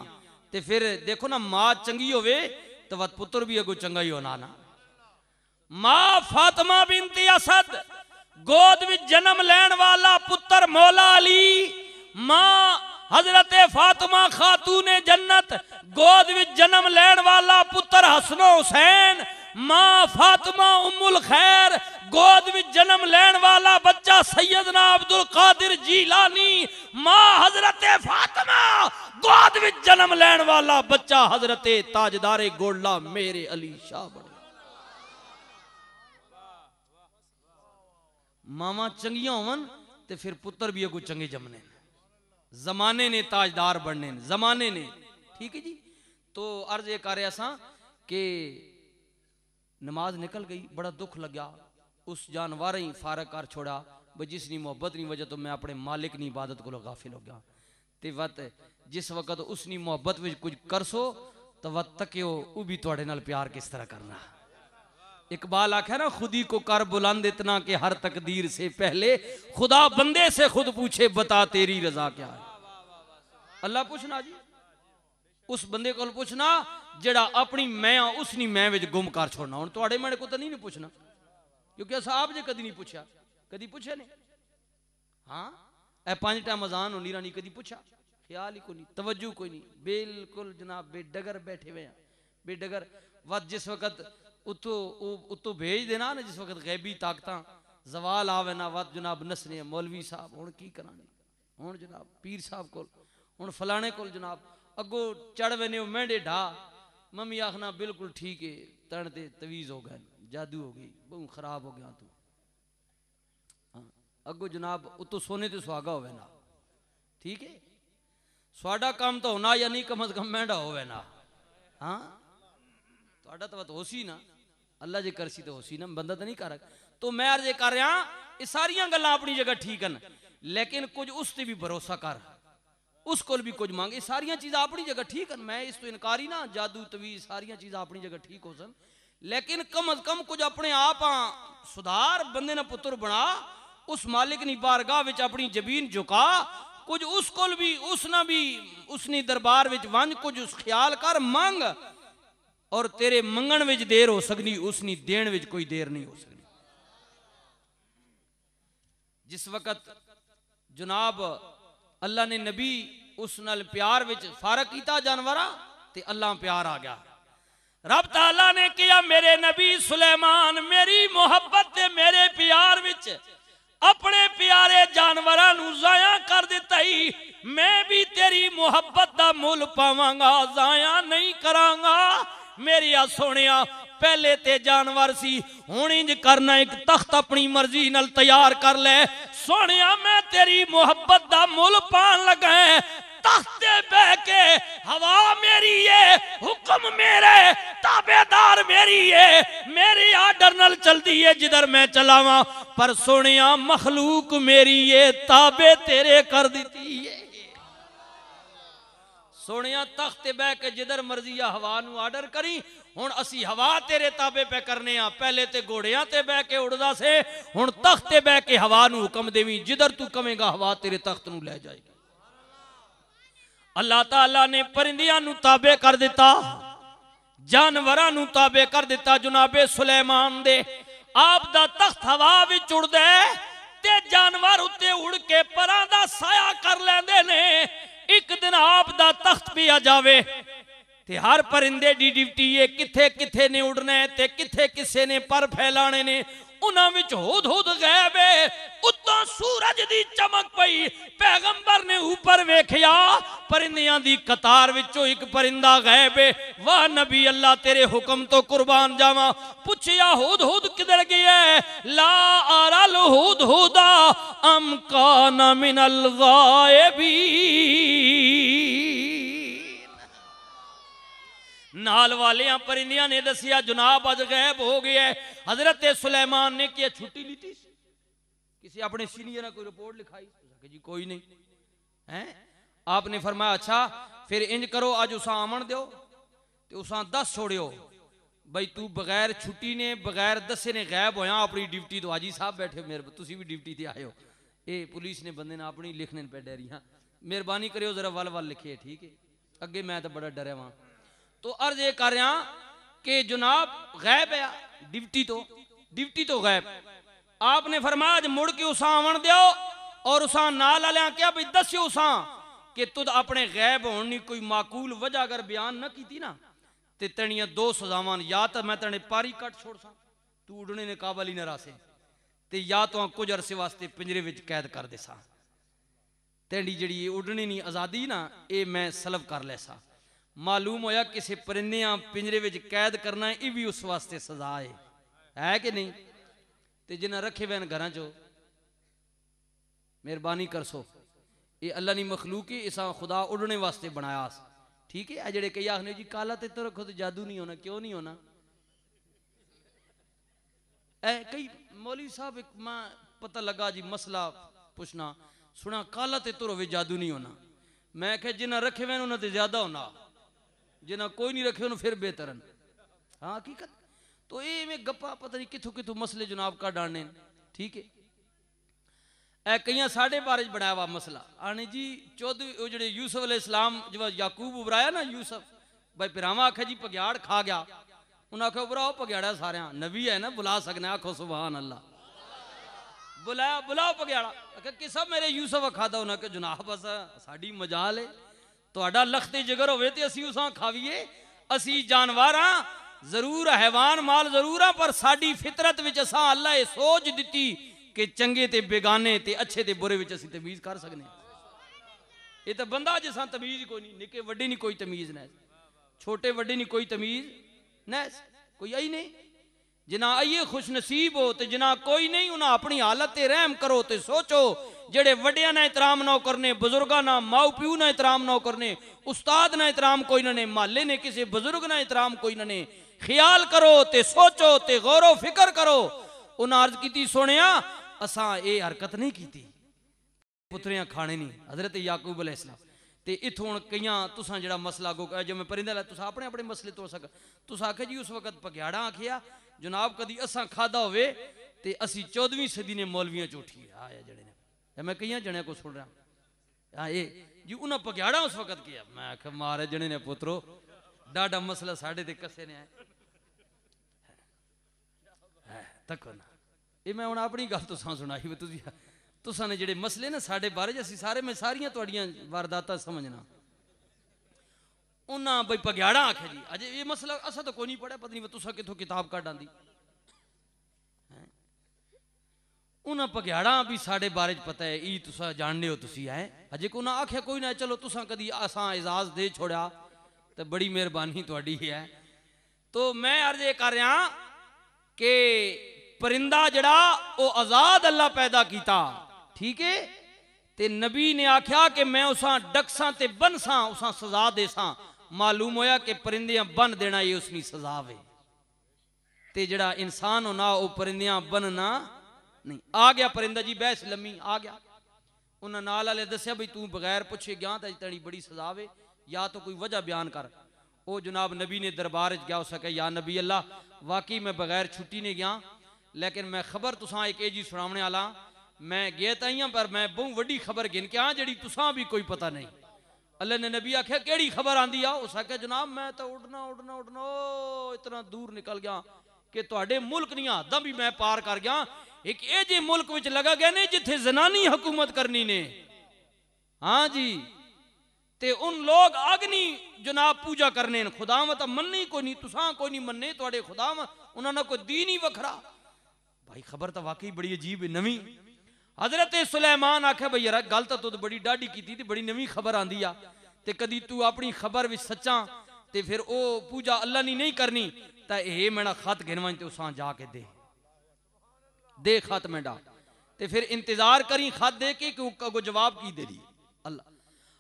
S1: ते फिर देखो ना मां चंगी होवे तो वत पुत्र भी अगो चंगा ही होना ना मां फातिमा बिनती असद गोद विच जन्म लैण वाला पुत्र मौला अली मां हजरत फातिमा खातूने जन्नत गोद विच जन्म लैण वाला पुत्र हसनो हुसैन मां फातिमा उम्मुल खैर गोद विच जन्म लैण वाला बच्चा सैयदना अब्दुल कादिर जीलानी, मां हजरत फातिमा, गोद विच जन्म लैण वाला बच्चा हजरत ताजदारे गोल्ला मेरे अली शाह बने। मामा चंगिया होवन ते फिर पुत्र भी अगू चंगे जमने, जमाने ने ताजदार बनने, जमाने ने। ठीक है जी। तो अर्ज ये कर रहा सा कि नमाज निकल गई, बड़ा दुख लगा। उस जानवर ही फारक कर छोड़ा भाई जिसनी मोहब्बत नहीं वजह तो मैं अपने मालिक की इबादत को गाफिल हो गया। ते वत जिस वक्त उसनी मोहब्बत में कुछ कर सो तो वत तकियो वो भी थोड़े नाल प्यार किस तरह करना। इकबाल आखे ना, खुदी को कर बुलंद इतना कि हर तकदीर से पहले खुदा बंदे से खुद पूछे बता तेरी रजा क्या है। अल्लाह पूछना जी उस बंदे को पूछना जड़ा अपनी मैं उसनी मैं विच गुम कर छोड़ना। हुण तुहाडे मैंने को तो नहीं पूछना क्योंकि अस आप जे कदी नहीं पूछा, कदी पूछे ने। हाँ ए 5 टाइम अजान होनी रानी कदी पूछा, ख्याल ही कोई नहीं, तवज्जो कोई नहीं, बिल्कुल जनाब बेडगर बैठे हुए हैं। बेडगर वत जिस वक्त उतो भेज देना ना, जिस वक्त गैबी ताकत जवाल आवे ना वत जनाब नसने मौलवी साहब हुण की कराने, हुण जनाब पीर साहब को हुण फलाने को जनाब अगो चढ़ वेने मेंढे ढा। मम्मी आखना बिल्कुल ठीक है, तन ते तवीज हो गए, जादू हो गई, बहुत खराब हो गया तू। हाँ अगो जनाब उतो सोने ते सुहागा होवे ना। ठीक है स्वाडा काम तो होना या नहीं, कम अज कम मेंढा होवे ना। हाँ तो होसी ना, अल्लाह जे करसी तो होसी ना, बंदा तो नहीं कर। तो मैं अर्ज कर रहा ये सारिया गल्लां अपनी जगह ठीक है, लेकिन कुछ उस ते भी भरोसा कर, उस कोल भी कुछ मांगे। सारिया चीज़ां अपनी जगह ठीक है, मैं इस तो इनकारी ना, जादू तवीज सारिया चीज़ां अपनी जगह ठीक हो सन, लेकिन कम अज कम कुछ अपने आप सुधार, बंदे ने पुत्र बना, उस मालिक नी बारगाह विच अपनी जबीन झुका, कुछ उस कोल भी उसना भी उसनी दरबार विच वंज, कुछ उस ख्याल कर मांग, और तेरे मंगण विच देर हो सकनी, उसनी देण विच कोई देर नहीं हो सकनी। जिस वक्त जनाब अल्लाह ने नबी उस नाल प्यार विच फारक कीता जानवरा ते अल्लाह प्यार आ गया। रब ताला ने किया मेरे नबी सुलेमान मेरी मोहब्बत ते मेरे प्यार विच अपने प्यारे जानवरां नूं जाया कर दिता ही, मैं भी तेरी मोहब्बत दा मुल पावांगा, जाया नहीं करांगा। मेरी आ सोनिया पहले ते जानवर सी, हुण इंज करना एक तख्त अपनी मर्जी नाल तैयार कर ले। सोनिया मैं तेरी मोहब्बत दा मुल पान लगा है, तख्ते बह के हवा मेरी है, हुक्म मेरे, ताबेदार मेरी है, मेरी आर्डर नाल चलदी है जिधर मैं चलावा। पर सोनिया मखलूक मेरी है, ताबे तेरे कर दी है। सोनिया तख्ते बह के जिधर मर्जी हवा नू आर्डर करी, हुण असी हवा तेरे ताबे पे करने आ। पहले ते घोड़ियां ते बह के उड़दा से, हुण तख्ते बह के हवा नू हुक्म देवी, जिधर तू कवेगा हवा तेरे तख्त नू ले जाएगी। अल्लाह ताला ने परिंदियां नू ताबे कर दिता, जानवरां नू ताबे कर दिता। जनाबे सुलेमान दे आप दा तख्त हवा विच उड़दा है ते जानवर उत्ते उड़ के परां दा साया कर लैंदे ने। एक दिन आप दा तख्त भी आ जावे ते हर परिंदे दी ड्यूटी है किथे किथे ने उड़ना है ते किथे किसे ने पर फैलाने ने। उन्हां विच हुद हुद गायब है, उत्तों सूरज दी चमक पई, पैगंबर ने ऊपर वेखिया परिंदियां दी कतार विचों एक परिंदा गायब है। वाह नबी अल्लाह तेरे हुक्म तो कुर्बान जावा। पूछिया हुद हुद किधर गया है? ला अरल हुद हुदा अम काना मिनल गायबीन। नाल वाले परिंदियां ने दसिया जनाब अज गैब हो गया है। हजरत सुलेमान ने क्या छुट्टी ली थी? किसी अपने सीनियर ने कोई रिपोर्ट लिखाई? जी कोई नहीं है। आपने फरमाया अच्छा फिर इंज करो अज उसा आमन दो तो उसा दस छोड़ियो भाई तू बगैर छुट्टी ने बगैर दसे ने गायब होया अपनी ड्यूटी तो। हाजी साहब बैठे मेरे तुसी भी ड्यूटी ते आए हो। ये पुलिस ने बंदे ने अपनी लिखने पे डरिया, मेहरबानी करियो जरा वल वल लिखिए ठीक है। अगे मैं तो बड़ा डरिया वहां। तो अर्ज ये कर रहा कि जनाब गैब है ड्यूटी तो गैब। आपने फरमाया मुड़ के उसा आवन दो और उसा नाल आलिया क्या भाई दस्यो उसा कि तुद अपने गैब होने कोई माकूल वजह अगर बयान न की ना ते तनिया दो सजावान, या तो मैं तने पारी कट छोड़ सा तू उड़ने ने काबल ही न रासे, ते या तो कुछ अरसे वास्ते पिंजरे विच कैद कर दे सा। तेरी जिहड़ी उड़ने नी आज़ादी ना, ये मैं सलब कर लै सा। मालूम होया किसी परिंदे पिंजरे विच कैद करना ये भी उस वास्ते सजा है कि नहीं। ते जिन्हें रखे हुए घर चो मेहरबानी कर सो, ये अल्लाह की मखलूक ही, इसा खुदा उड़ने वास्ते बनाया। ठीक है, जेडे कई आखने जी काला ते तो रखो तो जादू नहीं होना, क्यों नहीं होना। कई मौलवी साहब एक मैं पता लगा जी मसला पुछना सुना, काला ते तुर होवे जादू नहीं होना। मैं क्या जिन्हें रखे हुए उन्हें तो ज्यादा होना, जिन्हें कोई नहीं रखे उन्हें फिर बेहतरन। हाँ हकीकत तो ये में गप्पा पता नहीं कितों कितों मसले जनाब का डालने। ठीक है, ए कई साढ़े बारे बनाया हुआ मसला आने जी। 14 जो यूसुफ अलैहिस्सलाम जब याकूब उबराया ना, यूसुफ भाई पिरावा आखे जी पग्याड़ खा गया, उन्हें आखो उबराओ पग्याड़ा सारे नबी है ना बुला सकने, आखो सुभान अल्लाह। बुलाया बुलाओ पग्याड़ा, कि सब मेरे यूसुफ खादा। उन्हें कहा जनाब बस साड़ी मजाल है, तो लखते जिगर होवे ते असी उसा खावीए, असी जानवर हाँ जरूर, हैवान माल जरूर हाँ, पर साड़ी फितरत विच असां अल्लाह ये सोच दिती कि चंगे ते बेगाने ते अच्छे ते बुरे विच असी तमीज कर सकने। ये तो बंदा जिसा तमीज कोई नहीं, निके वड्डे नहीं कोई तमीज न, छोटे वड्डे नहीं कोई तमीज न, कोई आई नहीं। जिना आइए खुश नसीब हो, तो जिना कोई नहीं उन्हें अपनी हालत ते रहम करो। तो सोचो जेड़े वड्डिया ना एहतराम ना करने, बुजुर्गा ना माओ प्यू ना एहतराम ना करने, उस्ताद ना एहतराम कोई ना ने, माले ने किसी बुजुर्ग ना एहतराम कोई ना ने, ख्याल करो ते सोचो ते गौरो फिक्र करो। उन्हें अर्ज की सुनिया असा ये हरकत नहीं की, पुत्रियां खाने नहीं। हजरत याकूब अलैहिस्सलाम ते इथों कई तुसा जो मसला गो जो मैं परिंदा ला तुसा अपने अपने मसले तो सक तुस आखे जी उस वक्त पग्याड़ा आखिया जनाब कदी असा खादा होवे ते असी 14वीं सदी ने मौलवियां चोठी आया जड़े ने। मैं कई जने को सुन रहा हाँ ये जी उन्हें पग्याड़ा उस वक्त किया। मैं आख मारे जने ने पुत्रो डाडा मसला साढ़े ते कसे ने तको ना। ये मैं हूँ अपनी गल तुसा सुनाई तुसा ने जेडे मसले ना साढ़े बारे असी सारे मैं सारियां तुहाड़ियां वारदातां समझना। उन्हें बई पग्याड़ा आखे जी अजे ये मसला असा तो कोई नहीं पढ़ा, पता नहीं तुसा कितों किताब कढ़ आंदी। उन्हें पग्याड़ा भी साढ़े बारे पता है, ई तुसा जानने हो तुसी है अजे को उन्हें आख्या कोई ना, चलो तुसा कदी असा एजाज दे छोड़ा तो बड़ी मेहरबानी तुहाडी है। तो मैं अर्ज ये कर रहा कि परिंदा जड़ा वो आजाद अल्लाह पैदा किया। ठीक है, ते नबी ने आख्या कि मैं उसा डकसा ते बनसा उसा सजा देसा। मालूम होया कि परिंदियां बन देना ये उसकी सजा वे, ते जड़ा इंसान होना वो परिंदियां बनना नहीं। आ गया परिंदा जी बहस लम्मी आ गया। उन्हें नाल वाले दसिया भी तू बगैर पुछे गया तो तेरी बड़ी सजा वे, या तो कोई वजह बयान कर। वो जनाब नबी ने दरबार गया उस सके या नबी अल्लाह वाकई मैं बगैर छुट्टी नहीं गया, लेकिन मैं खबर तुसा एक जी सुनाने वाला मैं गया ताई हाँ, पर मैं बहु वड्डी खबर गिन के हाँ जी तुसा भी कोई पता नहीं। अल्लाह ने नबी आख्या केड़ी खबर आंदी आ? उस आख्या जनाब मैं तो उड़ना उड़ना उड़ना इतना दूर निकल गया कि तुहाडे मुल्क दी हदां भी मैं पार कर गया। एक ये जे मुल्क विच लगा गया ने जिथे जनानी हुकूमत करनी ने। हाँ जी, ते उन लोग अग्नि जनाब पूजा करने खुदा मत मननी कोई नहीं, तुसा कोई नहीं मनने तुहाडे खुदा उन्होंने कोई दीन ही वखरा। भाई खबर तो वाकई बड़ी अजीब है नवी। हजरत सुलेमान आखे भाई यार गल तो तू बड़ी डाढ़ी की बड़ी नवी खबर आंदी आ, ते कदी तू अपनी खबर विच सच्चा ते फिर ओ पूजा अल्लाह नी नहीं करनी तो ये मेरा खत गिनवा ते उसा जाके दे खत में डाल ते फिर इंतजार करी खत दे के को जवाब की दे दी अल्लाह।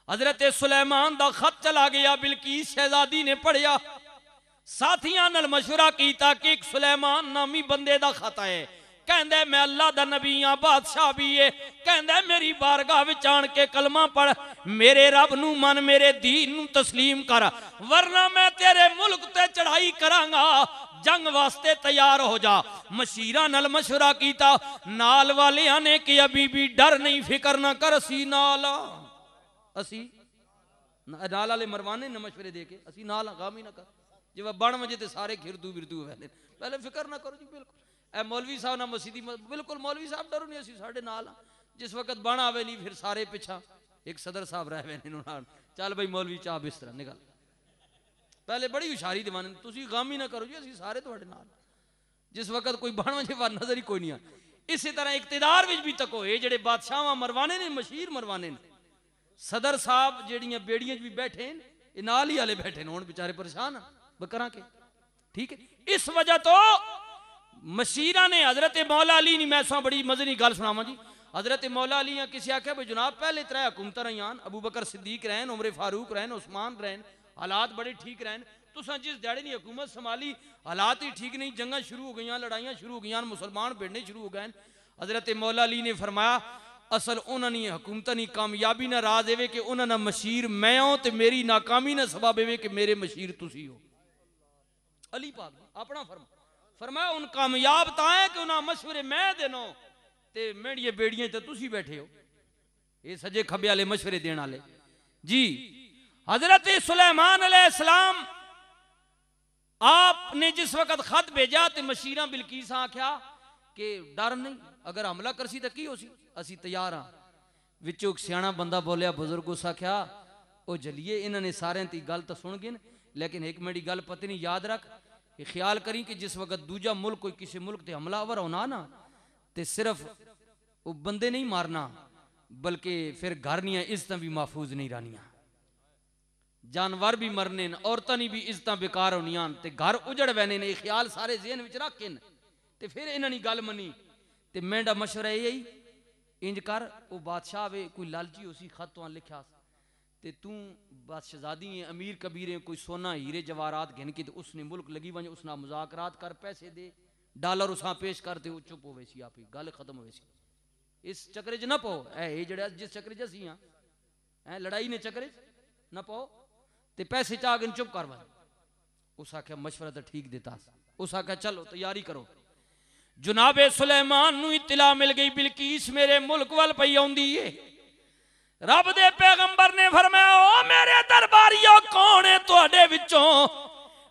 S1: हजरत सुलेमान दा खत चला गया, बिल्कीस शहजादी ने पढ़िया, साथियां नाल मशवरा कीता कि एक सुलेमान नामी बंदे दा खत है, कहंदे मैं अल्लाह दा नबी हां बादशाह भी है, कहंदे मेरी बारगाह विच आण के कलमा पढ़, मेरे रब नू मन मेरे दीन नू तस्लीम कर, वरना मैं तेरे मुल्क ते चढ़ाई करांगा, जंग वास्ते तैयार हो जा। मशीरा नाल मशवरा कीता, नाल वालियां ने कि अभी भी डर नहीं फिक्र ना कर, असी नाल असी नाल वाले मरवाने न मशवरे दे के असी नाल गामी ना कर, जब बन वजे ते सारे खिरदू बिरदू वैले पहले फिक्र ना करो जी। बिल्कुल ए मौलवी साहब ना मसीदी बिल्कुल मौलवी साहब डरो नहीं, असी साढ़े नाल जिस वक्त बन आवे नहीं फिर सारे पिछा एक सदर साहब रह गए चल भाई मौलवी चाह बिस्तर निकल, पहले बड़ी हुशारी दीवाने तुसी गामी ना करो जी, असी सारे तुहाडे नाल जिस वक्त कोई बन वजे नजर ही कोई नहीं आ। इसी तरह इकतदार विच भी तको, ये जेडे बादशाह मरवाने ने, मशीर मरवाने ने, सदर साहब जेड़ियां बेड़ियां भी बैठे ये नाल ही वाले बैठे हुण बेचारे परेशान बकरा के। ठीक है, इस वजह तो मशीरा ने हजरत मौला अली नहीं, मैं सो बड़ी मजे की गल सुनावा जी। हजरत मौला अली किसी आख्या भाई जनाब पहले त्रै हुकूमत रही, अबू बकर सिद्दीक रहन, उमर फारूक रहन, उस्मान रहन, हालात बड़े ठीक रहन, तुसा जिस ध्याड़े ने हुकूमत संभाली हालात ही ठीक नहीं, जंगा शुरू हो गई, लड़ाइयां शुरू हो गई, मुसलमान भिड़ने शुरू हो गए। हजरत मौला अली ने फरमाया असल उन्होंने हुकूमत की कामयाबी ना राज एवे कि उन्होंने मशीर मैं हो, तो मेरी नाकामी ना सबब एवे कि मेरे मशीर तुसी हो। अली पाक अपना फरमाया उन कामयाब ता है कि उन्हें मशवरे मैं देनो, ते मेड़िए बेड़ियां तो तुसी बैठे हो, ये सजे खबे वाले मशवरे देने वाले जी। हजरत सुलेमान अलैहिस्सलाम आपने जिस वक्त खत भेजा तो मशीरा बिलकीस आख्या कि डर नहीं, अगर हमला करसी तो की हो सी, असी तैयार हाँ। विचों एक सियाना बंदा बोलिया, बुजुर्ग उस आख्या ओ जलिए इन्होंने सारे ती गल तो सुन गए, लेकिन एक मेरी गल पत्नी याद रख, ख्याल करी कि जिस वक्त दूजा मुल्क कोई किसी मुल्क ते हमलावर होना ना, ते सिर्फ वो बंदे नहीं मारना बल्कि फिर घर निया इज्जत भी महफूज नहीं रहनिया, जानवर भी मरने, औरतां भी इज्जत बेकार होनियां, ते घर उजड़ वैने ने, ख्याल सारे जेहन विच रख के ते फिर इन्होंने गल मनी। ते मेरा मशवरा यही इंज कर, वो बादशाह वे कोई लालची उसी खत तो लिखा ते तू बादशाहजादी है, अमीर कबीर है, कोई सोना हीरे जवाहरात घिन के उसने मुल्क लगी वंज, उसना मुजाकरात कर, पैसे दे, डॉलर उसा पेश करते, वो चुप होवे सी, आप ही गल खत्म होवे सी। इस चक्कर च ना पो, ए जड़ा जिस चक्कर च असी हाँ लड़ाई ने चक्कर ना पो, ते पैसे चाह के चुप कर वन। उस आख्या मशवरा तो ठीक देता, उस आख्या चलो तैयारी करो। जनाबे सुलेमान नूं इत्तला मिल गई बिलकीस मेरे मुल्क वाल पई आउंदी है। रब दे पैगंबर ने फरमाया ओ मेरे दरबारियों कौन है तुहाडे विचों,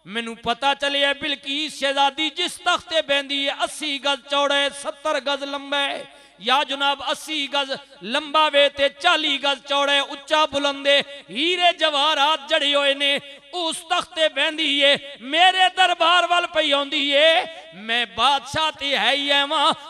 S1: मैनू पता चलिया बिलकीस शहजादी जिस तख्ते बहंदी है 80 गज चौड़ा 70 गज लंबा है, या जनाब 80 गज लंबा वे ते 40 गज चौड़ा उच्चा बुलंदे, हीरे जवाहरात जड़े हुए ने, उस तख्ते बहंदी है मेरे दरबार वाल पई आउंदी है। मैं बादशाह ते है ही है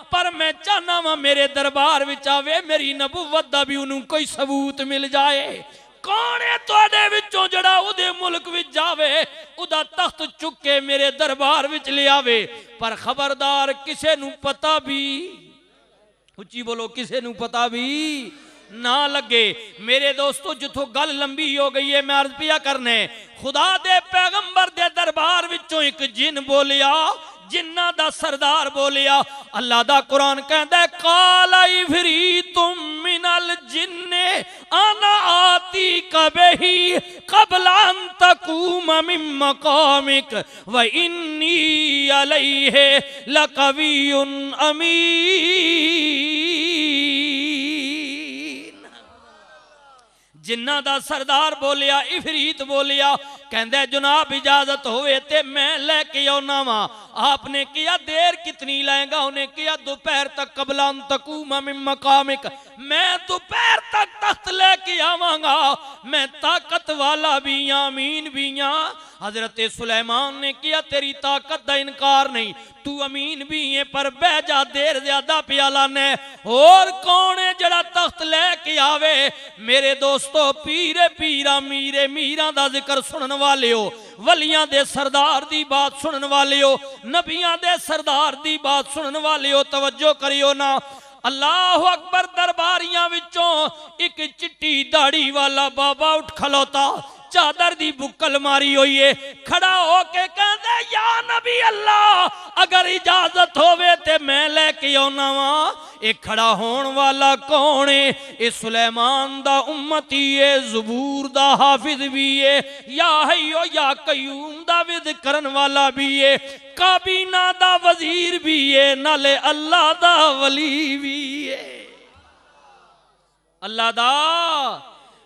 S1: पर मैं चाहना वा मेरे दरबार विच आवे, मेरी नबुव्वत दा भी उन्होंने कोई सबूत मिल जाए। कौन है तुहाडे विचों जड़ा उदे मुल्क विच जावे, उदा तख्त चुक के मेरे दरबार विच ले आवे, पर खबरदार किसे नू पता भी, उच्ची बोलो, किसे नू पता भी ना लगे। मेरे दोस्तों जिथों गल लंबी हो गई है, मैं अर्ज पिया करने, खुदा दे पैगंबर दे दरबार विचों एक जिन बोलिया, जिन्ना दा सरदार बोलिया। अल्लाह दा कुरान कहंदा है काला इफरीतुम मिनल जिन्ने आना आती कबही कबला अन तकूम मिन मकामिक व इन्नी अलैहि लकवियुन अमीन। जिन्ना दा सरदार बोलिया, इफरीत बोलिया, कहंदा जनाब इजाजत होवे ते मैं लेके आना वा। आपने किया देर कितनी लाएगा, उन्हें किया दोपहर तक, कबला अन तकूम मिन मकामिक, मैं दोपहर तक तख्त लेके आवांगा, मैं ताकत वाला भी हां, अमीन भी हां। हजरत सुलेमान ने किया तेरी ताकत का इनकार नहीं, तू अमीन भी है, पर बह जा, देर ज्यादा प्याला ने। और कौन है जड़ा तख्त लेके आवे? मेरे दोस्तों पीरे पीरा मीरे मीरा दा जिक्र सुनने वाले हो, वलियां दे सरदार दी बात सुनने वाले हो, नबियां दे सरदार दी बात सुनने वाले हो, तवज्जो करियो ना। अल्लाह अकबर। दरबारियां विचों एक चिट्टी दाढ़ी वाला बाबा उठ खलोता, चादर दी बुक्कल मारी हुई है, खड़ा होके कहंदा या नबी अल्लाह अगर इजाजत होवे ते मैं लेके आना वा। एक खड़ा होने वाला कौन है? ये सुलेमान दा उम्मती है, ज़बूर दा हाफिज भी है, या हय्यो या कयूम दा विद करन वाला भी है, काबीना दा वजीर भी है, नाले अल्लाह दा वली भी है, अल्लाह दा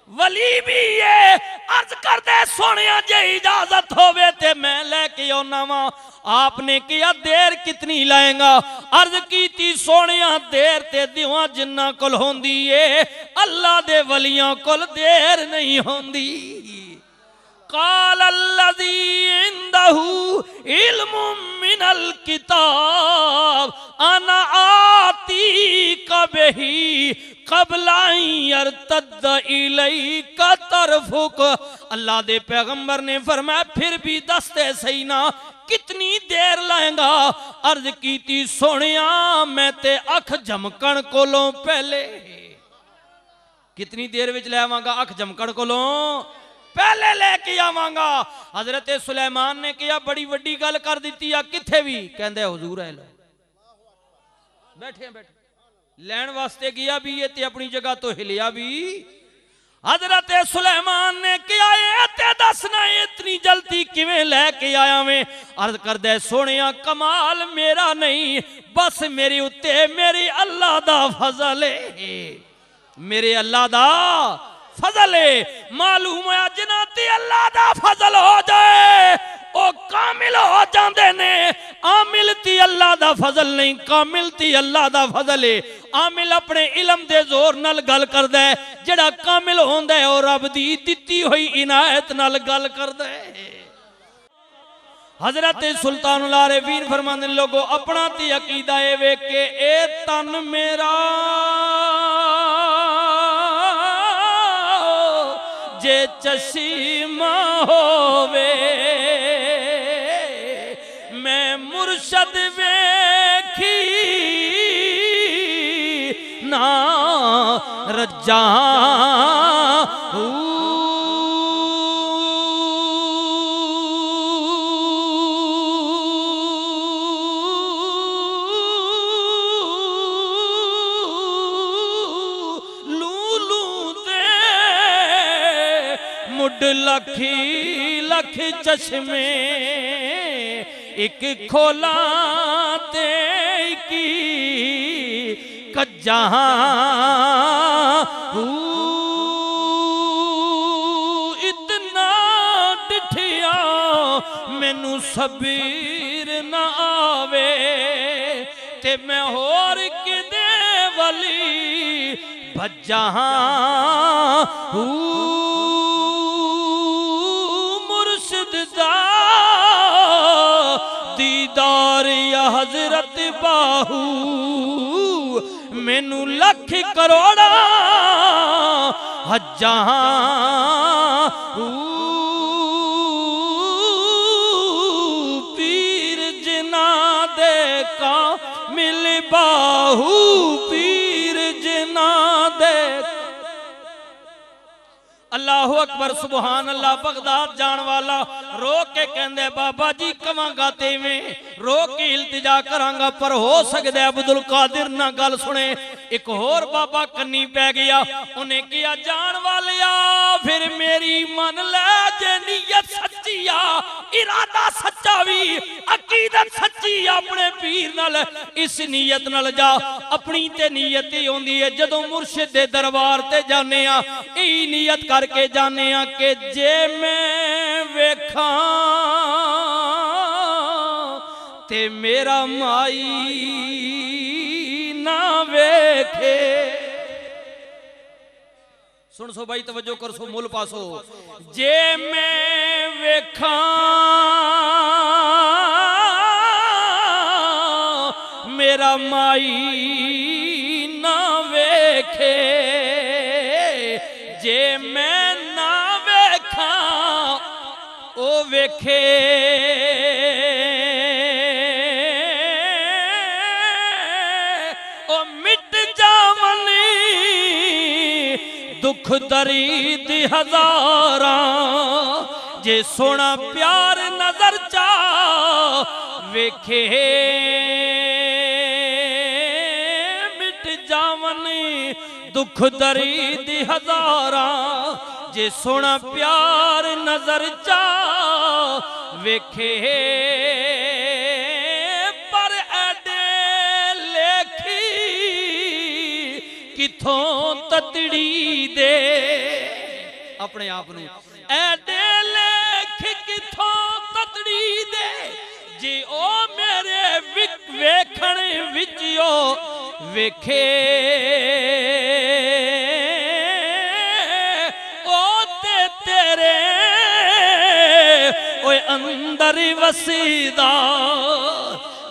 S1: वली भी है। अर्ज कर दे सोने जे इजाजत होवे ते मैं लेके आना वा। आपने किया देर कितनी लाएगा? अर्ज की सोने देर ते दिवा जिन्ना कोल होंदी है, अल्लाह दे वलियां कोल देर नहीं होंदी। काल अल्लज़ी इंदहु इल्मुम मिनल किताब अना आती कबही कबलाई अरतद इलैका तरफुक। अल्लाह दे पैगंबर ने फरमाया फिर भी दसते सही ना कितनी देर लाएगा। अर्ज कीती सोनिया मैं ते अख झमकण कोलों पहले, कितनी देर विच ले आवांगा, अख झमकण कोलों पहले लेके आवांगा। हजरत सुलेमान ने कहा बड़ी वड्डी गल कर दी आ, किथे भी कहंदे हुजूर है लो बैठे बैठे लैन वास्ते गया भी ये ते अपनी जगह तो हिलिया भी। हजरत सुलेमान ने कहा ते दसना इतनी जल्दी किवें लेके आया मैं। अर्ज करदे सोनिया कमाल मेरा नहीं बस मेरे उत्ते मेरे अल्लाह दा फजल है, मेरे अल्लाह दा फजल है। मालूम है जिन्हां ते अल्लाह दा फजल हो जाए ओ कामिल हो जांदे ने। आमिल ती अल्लाह दा फजल नहीं, कामिल ती अल्लाह दा फजल है। आमिल अपने इलम दे जोर नाल गल करदा है, जेड़ा कामिल होंदा है और रब दी दित्ती हुई इनायत नाल गल करदा है। हजरत सुल्तानुल आरिफीन फरमांदे ने लोगो अपना ते अकीदा ए वे के ए तन मेरा जे चश्मा होवे मैं मुर्शद वेखी ना रजा। लखी लख चश्मे एक खोला ते की कज्जा। इतना डिठिया मैनू सबीर ना आवे ते मैं होर किदे वली भज्जा। दीदार या हजरत बाहू मैनू लख करोड़ा हजा। पीर जिना दे का मिल बाहू पीर जिना दे। अल्लाह अकबर सुबहान अल्लाह। बगदाद जान वाला रो के कहंदे बाबा जी कवांगा ते में रो के इल्तिजा करांगा पर हो सकदा अब्दुल कादिर ना गल सुने। एक होर बाबा कन्नी पै गया, उन्हें किया जान वालिया फिर मेरी मन ले जे नीयत सच्ची आ, इरादा सच्चा भी, अकीदत सच्ची अपने पीर नाल इस नीयत नाल जा। अपनी ते नीयत ही होंदी है जदों मुर्शिद दे दरबार ते जाने आ, यही नीयत करके जाने आ कि जे मैं वेखा ते मेरा माई ना वेखे। सुन सो भाई तवज्जो कर सो मुल पासो। जे मैं वेखा मेरा माई ना वेखे, जे मैं ना वेखा ओ वेखे। ओ मिट जावनी दुख दरीद हजारा, जे सोना प्यार नजर चा वेखे। मिट जावनी दुख दरीद हजारा, जे सोना प्यार नजर चा वेखे। पर एडे लेखी किथों ततड़ी दे अपने आप नूं, एडे लेख किथों ततड़ी दे जी ओ मेरे वेखण विच ओ वेखे। अंदर वसीदा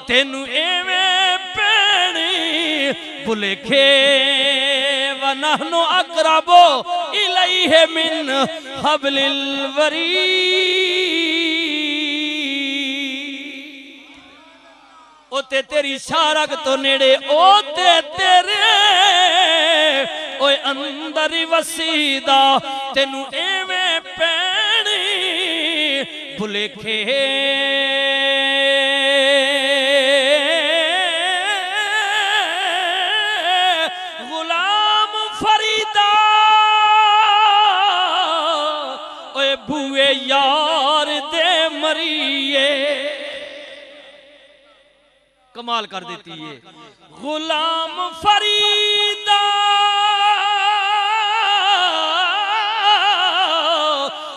S1: तेनू एवें पैणी भुलेखे वनहनु अक़रबु इलैहि मिन हब्लिल वरीद। ओते तेरी शारक तो नेड़े ओते तेरे ओए अंदर वसीदा तेनू एवें पैणी भुलेखे गुलाम फरीदा ओए बुए यार दे मरिए। कमाल कर देती है गुलाम फरीदा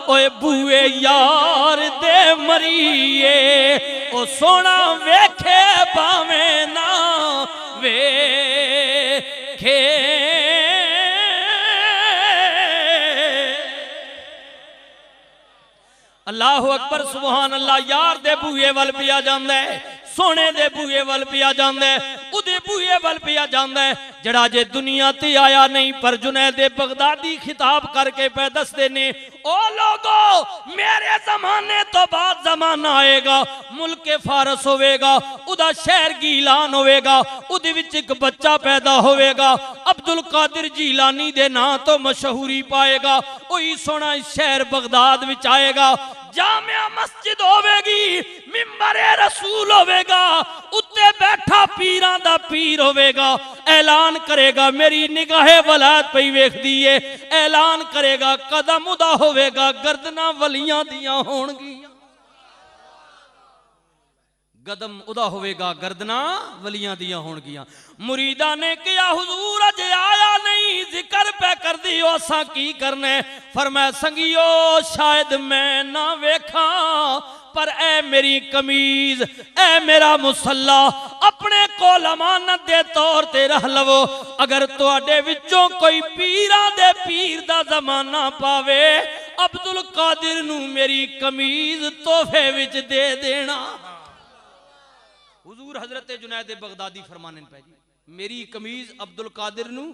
S1: ओए बुए यार दे मरिए। ओ सोना वेखे भावे ना वेखे अल्लाहु अकबर सुभान अल्लाह। यार दे बूहे वल पिया जांदा है, सोने दे बूहे वल पिया जांदा है, उदे बूहे वल पिया जांदा है जड़ा जे दुनिया ते आया नहीं। पर जुनैद बगदादी खिताब करके पे दसदे ने ओ लोगो मेरे जमाने तो बाद जमाना आएगा, मुल्क फारस होवेगा, उदा शहर गीलान होवेगा, उदे विच एक बच्चा पैदा होवेगा अब्दुल कादिर जीलानी दे नां तो मशहूरी पाएगा। ओही सोना इस शहर बगदाद विच आएगा, जामिया मस्जिद होवेगी, मिंबरे रसूल होवेगा, उत्ते बैठा पीरां दा पीर होवेगा, ऐलान करेगा मेरी निगाहे वलायत पई वेखदी है, ऐलान करेगा कदम उदा होवेगा गर्दना वलियां दियां होणगियां। कदम उदा होवेगा गर्दना वलियां दियां होणगियां। मुरीदा ने कहा हुजूर अज आया नहीं, जिक्र पे कर दियो असा की करने। फरमाया संगियो शायद मैं ना वेखा, पर ए मेरी कमीज ए मेरा मुसल्ला अपने कोल अमानत दे तौर ते रख लवो। अगर तुहाडे विचों कोई पीरां दे पीर दा जमाना पावे अब्दुल कादिर नू मेरी कमीज तोहफे विच दे देना। हुजूर हजरत जुनैद बगदादी फरमाने पे जी मेरी कमीज अब्दुल कादिर नू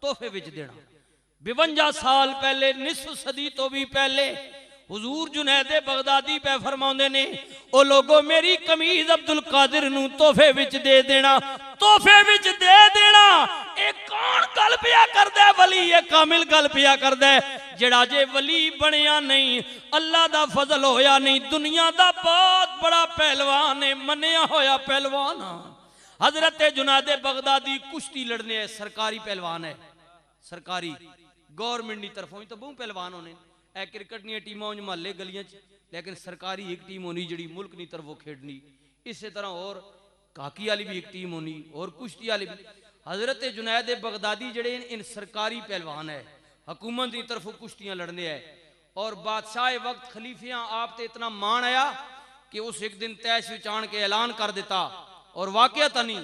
S1: तोहफे विच देना। 52 साल पहले, निसफ सदी तो भी पहले हुजूर जुनैद बगदादी पे फरमाते ने ओ लोगो मेरी कमीज अब्दुल कादिर नू तोहफे विच दे देना। तोहफे विच दे देना एक कौन गल पिया करदा है? वली ये कामिल गल पिया करदा है जेड़ा जे वली बनया नहीं, अल्लाह दा फजल होया नहीं, दुनिया दा बहुत बड़ा पहलवान है, मन्या होया पहलवान। हजरत जुनैद बगदादी कुश्ती लड़ने है, सरकारी पहलवान है, सरकारी गवर्नमेंट की तरफों तो बहु पहलवान होने। ए क्रिकेट दी टीमां महल्ले गलियां च, लेकिन सरकारी एक टीम होनी जिहड़ी मुल्क की तरफों खेडनी। इस तरह और काकी वाली भी एक टीम होनी और कुश्ती वाली भी। हजरत जुनैद बगदादी जड़े इन सरकारी पहलवान है, हुकूमत की तरफों कुश्तियां लड़ने है। और बादशाह वक्त खलीफियां आप ते इतना मान आया कि उस एक दिन तैश विच आण के ऐलान कर दिता, और वाकया तो नहीं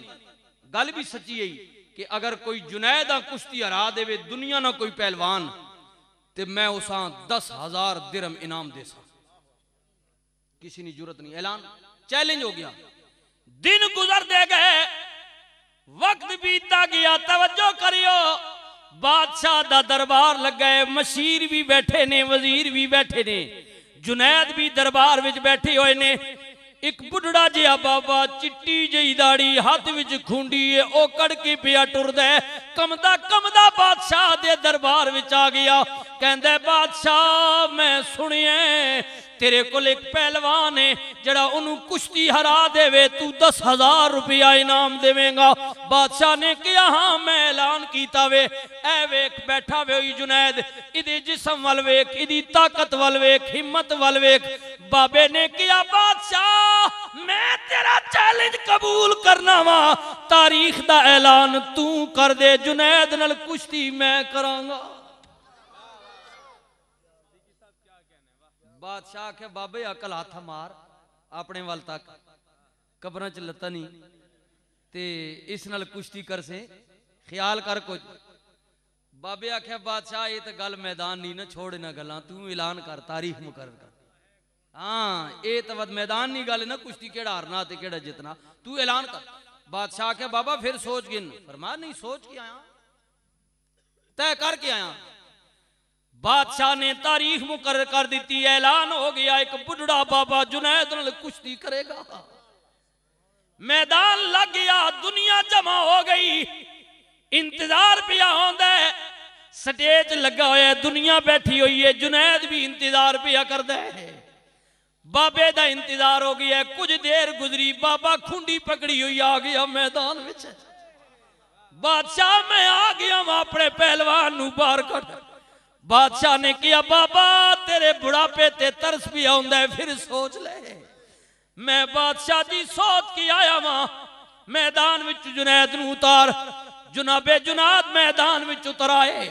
S1: गल भी सच्ची है कि अगर कोई जुनैद कुश्ती हरा देवे दुनिया ना कोई पहलवान ते मैं उसा 10,000 दिरहम इनाम दे सा। किसी की जरूरत नहीं, ऐलान चैलेंज हो गया। दिन गुजर दे गए, वक्त बीता गया। तवज्जो करियो, बादशाह दा दरबार लग गए, मशीर भी बैठे ने, वजीर भी बैठे ने, जुनैद भी दरबार विच बैठे हुए ने। एक बुढ़ड़ा जिहा बाबा चिट्टी जी दाड़ी हाथ विच खुंडी है, ओ कड़की पिया टुरदा है, कमदा कमदा बादशाह दे दरबार विच आ गया। कहंदा बादशाह मैं सुनिया तेरे कोल एक पहलवान है जड़ा उन्होंने कुश्ती हरा देवे तू 10,000 रुपया इनाम देवेगा। बादशाह ने कहा हाँ मैं ऐलान किया वे। ए वेख बैठा वे जुनैद, इदी जिस्म वल वेख, इदी ताकत वल वेख, हिम्मत वल वेख। बाबे ने कहा बादशाह मैं तेरा चैलेंज कबूल करना वा, तारीख दा ऐलान तू कर दे, जुनैद नाल कुश्ती मैं करांगा। बादशाह के बाबे अकल हाथ मार अपने वाल तक कब्र च लत्ता नहीं ते इस नाल कुश्ती कर से ख्याल कर कुछ। बाबे आख्या बादशाह ये तो गल मैदान नहीं ना, छोड़ ना गल्लां, तू ऐलान कर, तारीख मुकर कर। हाँ ये तो मैदान नहीं गल ना, कुश्ती केड़ा हारना ते केड़ा जितना, तू ऐलान कर। बादशाह के बाबा फिर सोच गिन। फरमाया नहीं, सोच के आया, तय करके आया। बादशाह ने तारीख मुकर्रर कर दी, ऐलान हो गया एक बुढ़ा बाबा जुनैद नाल कुश्ती करेगा। मैदान लग गया, दुनिया जमा हो गई, इंतजार पिया होंदा है, स्टेज लगा हुआ, दुनिया बैठी हुई है, जुनैद भी इंतजार पिया करदा है। बाबे दा इंतजार हो गया। कुछ देर गुजरी, बाबा खुंडी पकड़ी हुई आ गया मैदान विच। बादशाह मैं आ गया, मैं अपने पहलवान नू बाहर कट। बादशाह ने किया, बाबा तेरे बुढ़ापे ते तरस भी आउंदा है, फिर सोच ले। मैं बादशाह जी सोच के आया वहां, मैदान विच जुनैद नू उतार। जुनाबे जुनाद मैदान विच उतर आए,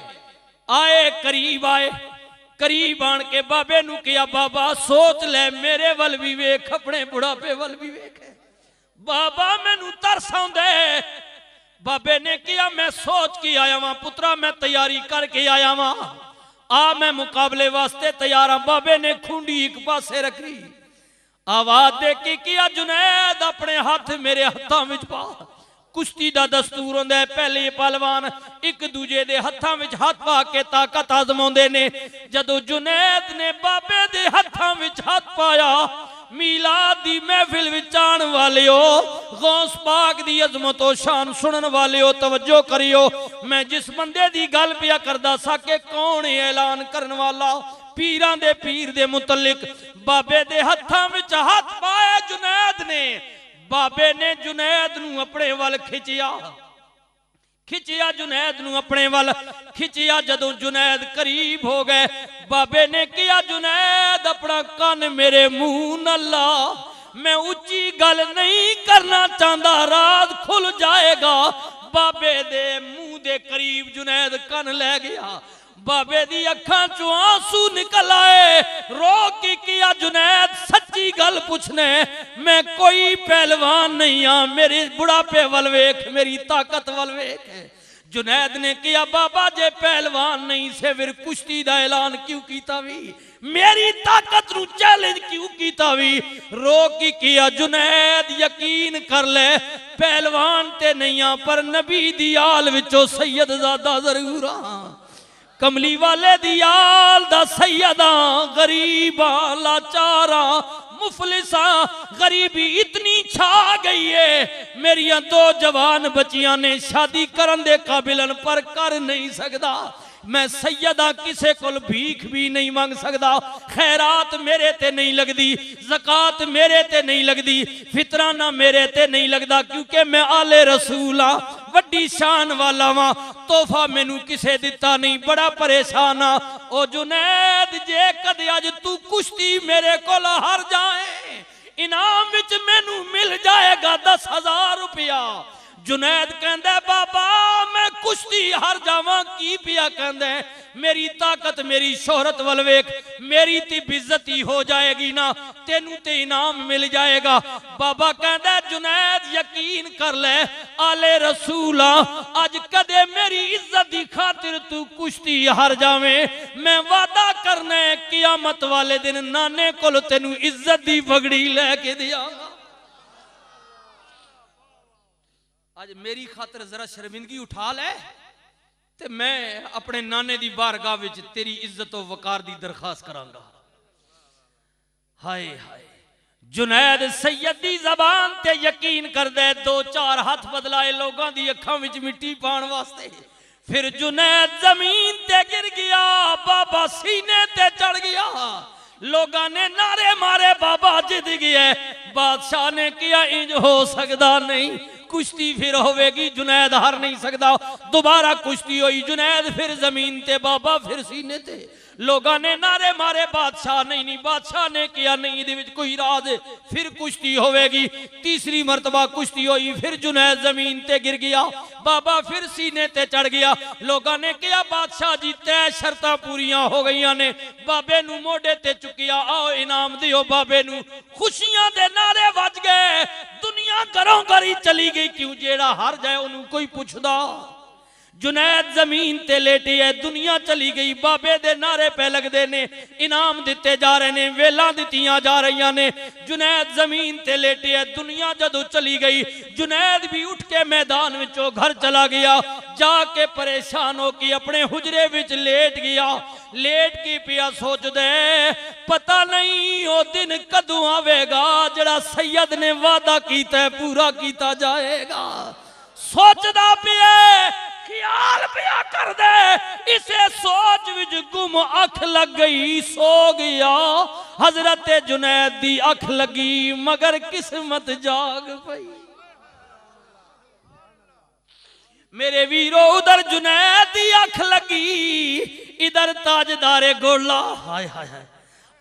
S1: करीब आए, करीब आन के बाबे नू किया, बाबा सोच ले, मेरे वल भी वेख, अपने बुढ़ापे वल भी वेख, बाबा मैनू तरस आउंदा है। बाबे ने किया, मैं सोच के आया वहां पुत्रा, मैं तैयारी करके आया वहां, आ मैं मुकाबले वास्ते तैयार हाँ। बाबे ने खुंडी एक पासे रखी, आवाज दे के किया, जुनैद अपने हाथ मेरे हत्थां विच पा। कुश्ती दा दस्तूर होंदा है, पहले पहलवान एक दूजे दे हत्थां विच हाथ पा के ताकत आजमाउंदे ने। जदों जुनैद ने बाबे दे हत्थां विच हाथ पाया, मीलाद दी महफिल विच आण वालियो, गौस पाक दी अजमत ओ शान सुनन वालियो, तवज्जो करियो। मैं जिस बंदे दी गल पिया करदा सा कि कौन ऐलान करन वाला, पीरां दे पीर दे मुतल्लिक। बाबे दे हत्थां विच हाथ पाया जुनैद ने। बाबे ने जुनैद नू अपने वल खिंचिया, जुनैद नू अपने वल खिंचिया। जदों जुनैद करीब हो गए, बाबे ने किया, जुनैद अपना कान मेरे मुंह न ला, मैं उच्ची गल नहीं करना चाहता, रात खुल जाएगा। बाबे दे मुंह दे करीब जुनैद कान ले गया। बाबे दी अखां चों आंसू निकल आए। रो की किया, जुनैद सच्ची गल पूछने, मैं कोई पहलवान नहीं हाँ, मेरे बुढ़ापे वल वेख, मेरी ताकत वल वेख। जुनैद ने किया, बाबा जे पहलवान नहीं से फिर कुश्ती दा ऐलान क्यों कीता भी, मेरी ताकत नू चैलेंज क्यों कीता भी। रो की किया, जुनैद यकीन कर ले, पहलवान ते नहीं हाँ, पर नबी दी आल विचों सैयदजादा जरूर हाँ, कमली वाले दी आल दा सैयदा, गरीबा लाचारा मुफलिसा। गरीबी इतनी छा गई है, मेरिया दो जवान बच्चियां ने शादी करन दे काबिलन पर कर नहीं सकदा। मैं सैयदा किसे कोल भीख भी नहीं मांग सकदा, खैरात मेरे ते नहीं लगदी, ज़कात मेरे ते नहीं लगदी, फितराना मेरे ते नहीं लगदा, क्योंकि मैं आले रसूल हाँ, वड्डी शान वाला वा, तोहफा मैनू किसे दिता नहीं, बड़ा परेशान हाँ। ओ जुनैद जे कदे अज तू कुश्ती मेरे कोल हार जाए, इनाम विच मैनू मिल जाएगा 10,000 रुपया। जुनैद कहंदा, बाबा मैं कुश्ती हार जावां की पिया कहंदा, मेरी ताकत मेरी शोहरत वल वेख, मेरी ती बेइज्जती हो जाएगी ना, तेनू ते इनाम मिल जाएगा। बाबा कहंदा, जुनैद यकीन कर ले, आले रसूला अज कदे मेरी इज्जत दी खातिर तू कुश्ती हार जावे, मैं वादा करना कियामत वाले दिन नाने कोल तेनू इज्जत दी पगड़ी लेके दियांगा। आज मेरी खातिर जरा शर्मिंदगी उठा ले, ते मैं अपने नाने दी बारगाह विच तेरी इज्जत और वकार दी दरखास्त करांगा। हाय हाय, जुनैद सैयद दी ज़बान ते यकीन कर दे, 2-4 हाथ बदलाए लोगों दी अखां विच मिट्टी पाण वास्ते। फिर जुनैद जमीन ते गिर गया, बाबा सीने ते चढ़ गया। लोगों ने नारे मारे, बाबा जित गया। बादशाह ने किया, इंज हो सकता नहीं, कुश्ती फिर होवेगी, जुनैद हार नहीं सकता। दोबारा कुश्ती हुई, जुनैद फिर जमीन ते, बाबा फिर सीने ते। लोगों ने नारे मारे, बादशाह नहीं, बादशाह ने किया नहीं, इहदे विच कोई राज, फिर कुश्ती होवेगी। तीसरी मरतबा कुश्ती हुई, फिर जुनैद जमीन ते गिर गया, बाबा फिर सीने ते चढ़ गया। लोगों ने किया, बादशाह जी तय शर्तां पूरियां हो गई ने। बाबे नू मोढे ते चुकिया, आओ इनाम दियो बाबे नू। खुशियां दे नारे वज गए, दुनिया घरों घर ही चली गई, क्यों जेड़ा हार जाए उन्होंने कोई पुछदा। जुनैद जमीन ते लेटे है, दुनिया चली गई, बाबे दे नारे पे लगदे ने, इनाम दिते जा रहे ने, वेला दित्तियां जा रही ने। जुनैद जमीन ते लेटे है, दुनिया जदों चली गई, जुनैद भी उठ के मैदान विचों घर चला गया, जाके परेशान हो के अपने हुजरे विच लेट गया। लेट के पिया सोचदे पता नहीं वो दिन कदों आवेगा जड़ा सैयद ने वादा कीता पूरा कीता जाएगा। सोचदा पिया, ख्याल पिया कर दे, इसे सोच विच गुम अख लग गई, सो गया। हजरत जुनैद दी अख लगी मगर किस्मत जाग पई। मेरे वीरो उधर जुनैद दी अख लगी, इधर ताजदारे गोला। हाय हाय हाय,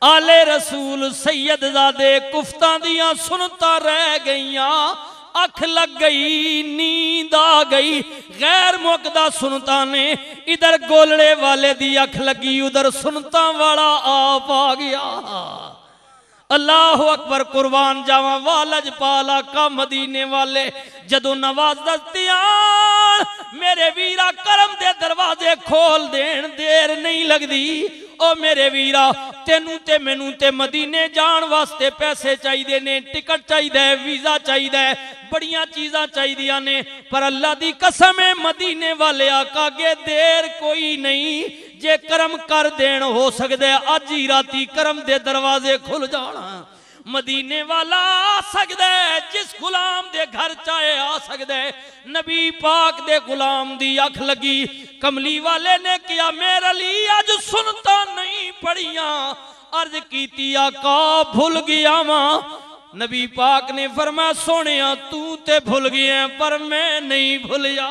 S1: आले रसूल सैयद ज़ादे कुफ्तां दियां सुनता रह गईयां, अख लग गई, नींद आ गई, गैर मुकदा सुनता ने। इधर गोलड़े वाले दी अख लगी, उधर सुनता वाला आप आ गया। अल्लाह अकबर, कुर्बान जावा वालज पाला का मदीने वाले जदों नवाज दस्तियां मेरे वीरा करम दे दरवाजे खोल देन, देर नहीं लगदी। ओ मेरे वीरा, तेनू ते मैनू ते मदीने जान वास्ते पैसे चाहिए ने, टिकट चाहिए, वीजा चाहिए, बड़ियां चीज़ां चाहिए ने, पर अल्लाह दी कसम है मदीने वाले आका के देर कोई नहीं। जे करम कर देन हो सकता है अज ही राती करम दे दरवाजे खुल जाना। मदीने वाला आ सकता है, जिस गुलाम दे घर चाहे आ सकता है। नबी पाक दे गुलाम दी अख लगी, कमली वाले ने किया मेरे लिए अज सुनता नहीं पढ़िया, अर्ज कीती आका भूल गया वा। नबी पाक ने फरमाया सोनिया तू ते भूल गया पर मैं नहीं भूलिया।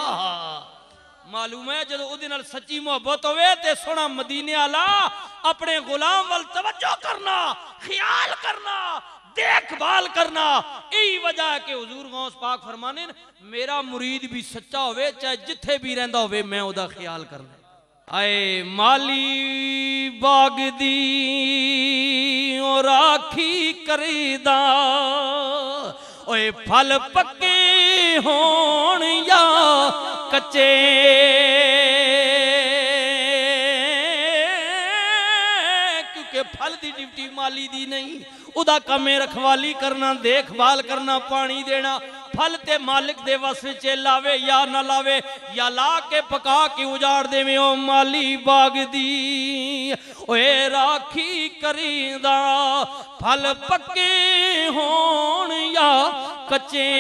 S1: मालूम है जदों उहदे नाल सच्ची मोहब्बत होवे ते सोना मदीने वाला अपने गुलाम वल तवज्जो करना, ख्याल करना, देखभाल करना। यही वजह है कि हुजूर गौस पाक फरमाने मेरा मुरीद भी सच्चा होवे चाहे जिथे भी रहंदा होवे मैं ओदा ख्याल करना। आए माली बाग दी ओ राखी करीदा, ओए फल पक्के होण या कच्चे, क्योंकि फल दी ड्यूटी माली दी नहीं, उदा काम है रखवाली करना, देखभाल करना, पानी देना। फल ते मालिक दे वस विच लावे या ना लावे, या ला के पका के उजाड़ देवे। ओ माली बाग दी ओए राखी करीदा, फल पक्के होण या कच्चे,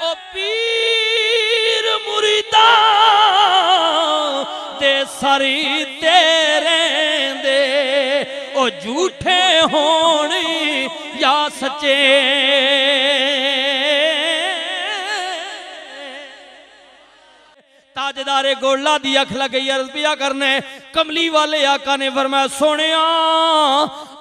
S1: ओ पीर मुरीदा दे सारी तेरे दे, ओ झूठे होण या सच्चे। ताजदारे गोला दी अख लग गई, अर्ज पिया करने। कमली वाले आका ने फरमाया सोनिया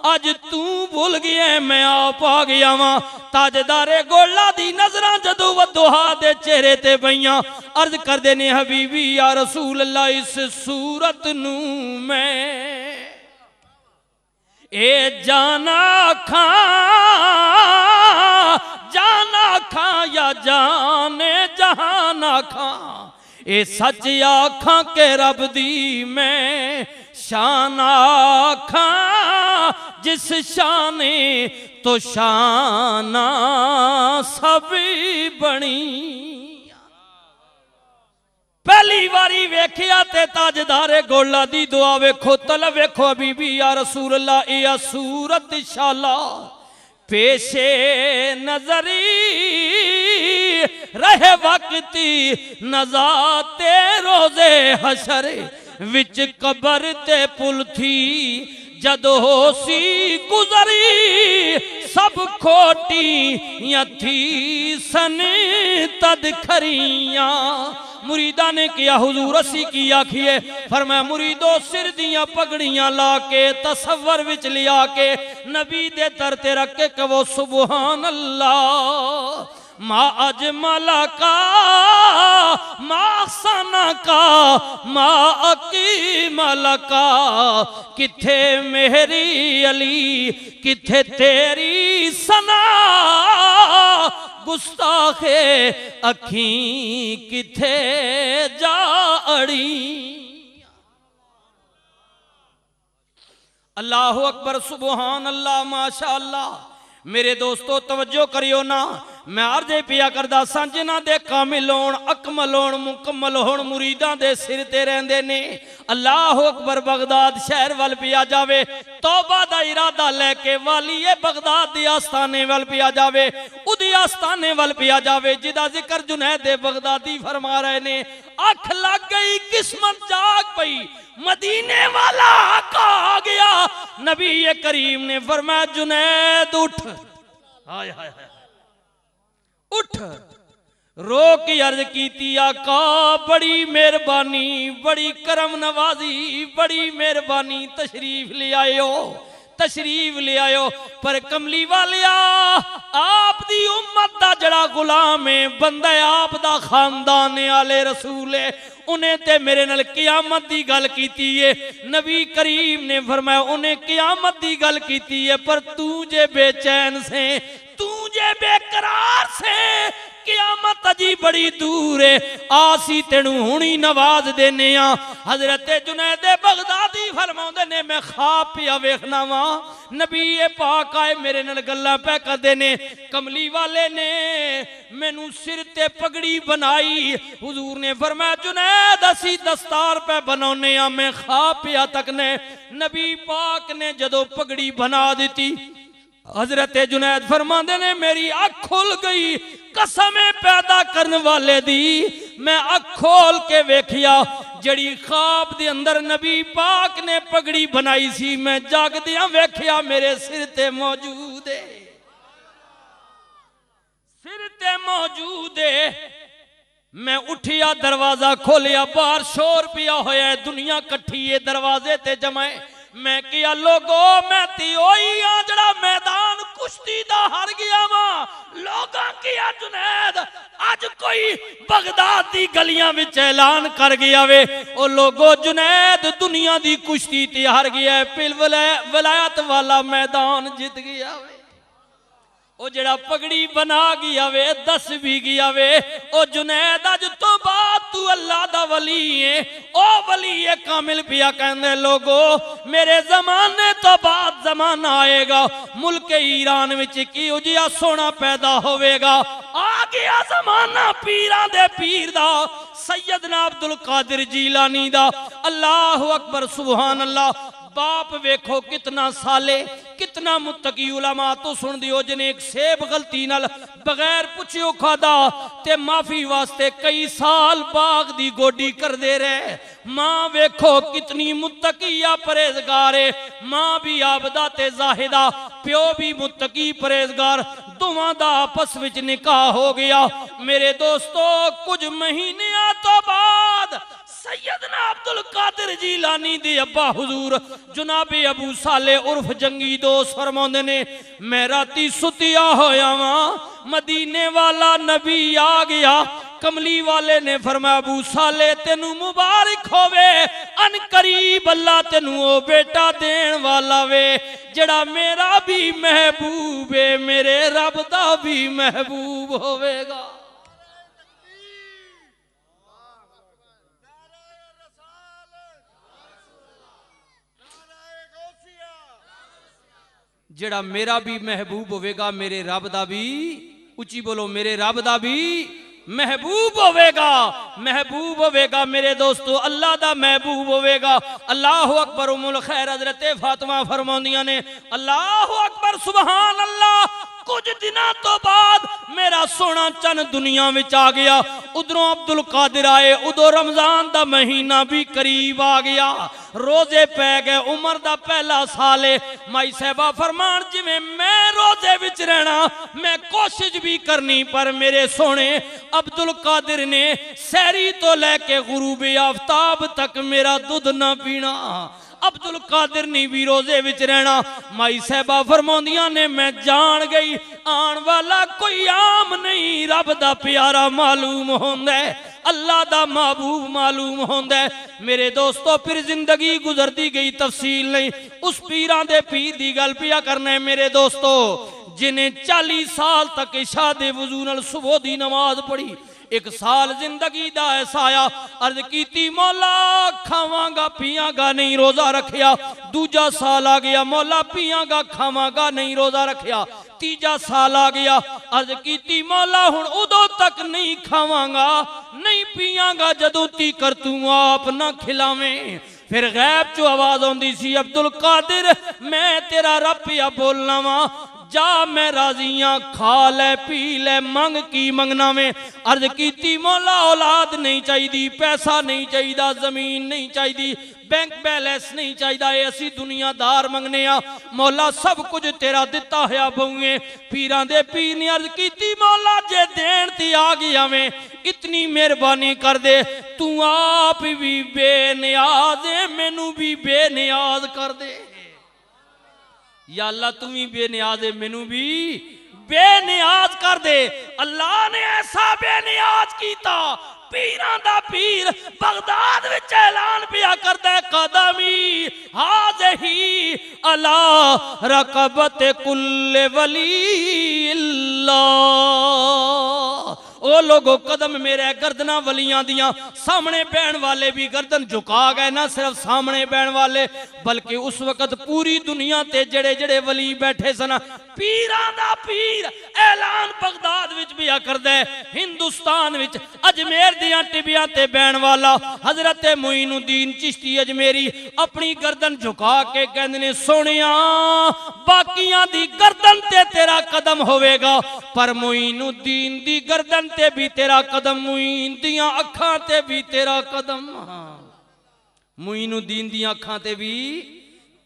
S1: अज तू भूल गया मैं आप आ गया वा। ताजदारे गोला दी नजरां जदों वदोहा दे चेहरे ते पईयां, अर्ज करदे ने हबीबी या रसूल अल्लाह इस सूरत नू मैं ए जाना खा या जाने जहाना खा, ए सच आखा के रब दी मैं शान आखा, जिस शाने तो शाना सब बनी। पहली बारी वेखिया ते ताजदारे गोला दी दुआ वेखो, तलब वेखो हबीबी या रसूल अल्लाह ए सूरत शाला पेशे नजरी रहे वक्ती नजाते रोजे हशर विच कबर ते पुल थी जदो सी गुजरी सब खोटी या थी सन तद खरियां। मुरीदा ने किया हुजूर असी की आखिए, फरमाया मुरीदो सिर दियां पगड़ियां ला के तसव्वुर विच लिया के नबी दे दर ते रख के कहो सुबहान अल्लाह मा अजमला का मा सना का मा की मलका, किथे मेरी अली किथे तेरी सना, गुस्ताखे अखी किथे जा अड़ी। अल्लाहु अकबर, सुबहान अल्लाह, माशा अल्लाह। मेरे दोस्तों तवज्जो करियो ना, मैं अर्जे पिया करदा सा जिन्हां दे कामिल होण, अकमल होण, मुकम्मल होण मुरीदां दे सिर ते रहिंदे ने। अल्लाहु अकबर, बगदाद शहर वल पिया जावे, तौबा दा इरादा लेके वालिए बगदाद दी आस्थाने वल पिया जावे, उदी आस्थाने वल पिया जावे जिदा जिक्र जुनैद बगदादी फरमा रहे ने। अख लग गई किस्मत जाग पई, मदीने वाला आका आ गया। नबी करीम ने फरमाया जुनैद उठ, हाय हाय हाय उठ। रो की अर्ज की आका बड़ी मेहरबानी, बड़ी करम नवाजी, बड़ी मेहरबानी, तशरीफ ले आयो, तशरीफ ले आयो। पर कमली वालिया आप दी उम्मत दा जड़ा गुलाम है, बंदा आप दा खानदान आले रसूल है, उन्हें ते मेरे नाल क़यामत दी गल कीती है। नबी करीम ने फरमाया उन्हें क़यामत दी गल कीती है, पर तू जे बेचैन से, तू जे बेकरार से, क़यामत अजी बड़ी दूर है, आसी तेनू हुणी नवाज देने आ। हजरत जुनैद बगदादी फरमाउंदे ने मैं ख्वाब पिया वेखना वा, नबी पाक आए मेरे नाल गल्लां पै करदे ने। कमली वाले ने मैनू सिर ते पगड़ी बनाई, हुजूर ने फरमाया जुनैद असी दस्तार पे बनाउने आ, मैं ख्वाब पिया तक ने। नबी पाक ने जदों पगड़ी बना दी, हजरत जुनैद फरमाते ने मेरी अख खुल गई, कसम पैदा करने वाले दी। मैं अख खोल के वेखिया जड़ी ख्वाब दे अंदर नबी पाक ने पगड़ी बनाई सी, मैं जागदियां वेखिया मेरे सिर ते मौजूद है, सिर ते मौजूद है। मैं उठिया दरवाजा खोलिया, बाहर शोर पिया होया, दुनिया कट्ठी है दरवाजे ते जमाए। मैं किया लोगो मैं ती ओही आ जड़ा मैदान कुश्ती दा हार गया वा। लोगां किया जुनैद अज कोई बगदाद दी गलियां विच ऐलान कर गया वे, ओ लोगो जुनैद दुनिया दी कुश्ती ते हार गया है, पिल वलायत वाला मैदान जीत गया वे। ओ जड़ा पगड़ी बना गया वे, दस भी गया वे, ओ जुनैद अज तो बाद तू अल्लाह दा वली है। ओ वली है कामिल पिया कहंदे लोगो मेरे जमाने तो बाद जमाना आएगा, मुल्क ईरान विच की उजिया सोना पैदा होवेगा। आ गया जमाना पीरां दे पीर दा, सैयदना अब्दुल कादिर जीलानी दा। अल्लाह अकबर, सुभान अल्लाह। बाप वेखो कितना साले, कितना मुत्तकी उलमा। तो सुन दियो जिन्हें एक सेब गलती नाल बगैर पुछियो खादा ते माफी वास्ते कई साल बाग दी गोडी कर दे रहे। मां वेखो कितनी मुत्तकी परहेजगार है, मां भी आबदा ते जाहिदा, प्यो भी मुत्तकी परहेजगार, दोवां दा आपस विच निकाह हो गया। मेरे दोस्तों कुछ महीने तो बाद सैयदना अब्दुल कादिर जीलानी दे अब्बा हुजूर जनाबे अबू साले उर्फ जंगी दोस्त फरमाउंदे ने मैं राती सुतिया होया वां, मदीने वाला नबी आ गया। कमली वाले ने फरमाया अबू साले तेनू मुबारक होवे, अन करीब अल्लाह तेनू ओ बेटा देन वाला वे जड़ा मेरा भी महबूब है, मेरे रब दा भी महबूब होवेगा। जड़ा मेरा भी महबूब होवेगा, मेरे रब दा भी, उची बोलो, मेरे रब दा भी महबूब होवेगा, महबूब होवेगा। मेरे दोस्तों अल्लाह दा महबूब होवेगा। अल्लाह अकबर। उम्मुल खैर हजरत फातिमा फरमांदियां ने अल्लाह अकबर, सुभान अल्लाह। कुछ दिनों तो बाद मेरा सोना चन दुनिया में आ गया। उधरों अब्दुल कादिर आए, उधर रमजान दा महीना भी करीब आ गया, रोजे पै गए, उमर दा पहला साल है। माई साहबा फरमान जिवें मैं रोजे विच रहना, मैं कोशिश भी करनी, पर मेरे सोने अब्दुल कादिर ने सहरी तो लैके गुरूबे आफ्ताब तक मेरा दुध ना पीना। अब्दुल कादिर ने भी रोजे विच रहना। माई साहबा फरमाउंदियां ने मैं जान गई आन वाला कोई आम नहीं, रब दा प्यारा मालूम होंदा है। अल्लाह दा महबूब मालूम होंदा है। मेरे दोस्तों फिर जिंदगी गुजरती गई, तफसील नहीं, उस पीरां दे पीर दी गल पिया करना है मेरे दोस्तों, जिन्हें 40 साल तक इशा दे वजू नाल सुबह दी नमाज पढ़ी। एक साल जिंदगी दा ऐसा आया, अर्ज कीती मौला खावांगा पियांगा नहीं, रोजा रखिया। दूजा साल आ गया, मौला पियांगा खावांगा नहीं, रोजा रखिया। तीजा साल आ गया, अर्ज कीती मौला हुण उदों तक नहीं खावांगा नहीं पियांगा जदों तीकर तू आप ना खिलावें। फिर गैब चो आवाज आउंदी सी, अब्दुल कादिर मैं तेरा रब पिया बोलना वा, जा मैं राजियां, खा ले पी ले, मंग की मंगना में। अर्ज कीती मौला औलाद नहीं चाहिए, पैसा नहीं चाहिए, जमीन नहीं चाहिए, बैंक बैलेंस नहीं चाहिए, असी दुनियादार मंगने आ, मौला सब कुछ तेरा दिता होया बहुए। पीरां दे पीर ने अर्ज कीती मौला जे देन ती आ गया में इतनी मेहरबानी कर दे, तू आप भी बेनियाज है, मैनू भी बेनियाज कर दे। या अल्लाह तू भी बेनियाज है, मैनू भी बेनियाज कर दे। अल्लाह ने ऐसा बेनियाज कीता, पीरां दा पीर बगदाद विच ऐलान पिया करदा है, कदमी हाज़ही अला रकबत कुल्ले वली अल्लाह। ओ लोगो कदम मेरे गर्दना वलियां दियां सामने बैण वाले भी गर्दन झुका गए, ना सिर्फ सामने बैण वाले बल्कि उस वक्त पूरी दुनिया ते जड़े जड़े वली बैठे सन। पीरां दा पीर ऐलान बगदाद विच भी करदा है, हिंदुस्तान विच अजमेर दियां टिबियां ते बैण वाला हजरत मोइनुद्दीन चिश्ती अजमेरी अपनी गर्दन झुका के कहंदे ने सोनिया बाकियां दी गर्दन ते तेरा कदम होवेगा, पर मोइनुद्दीन दी गर्दन ते भी तेरा कदम, मुईन दियां अखां ते भी तेरा कदम, मुईनुद्दीन दियां अखां ते भी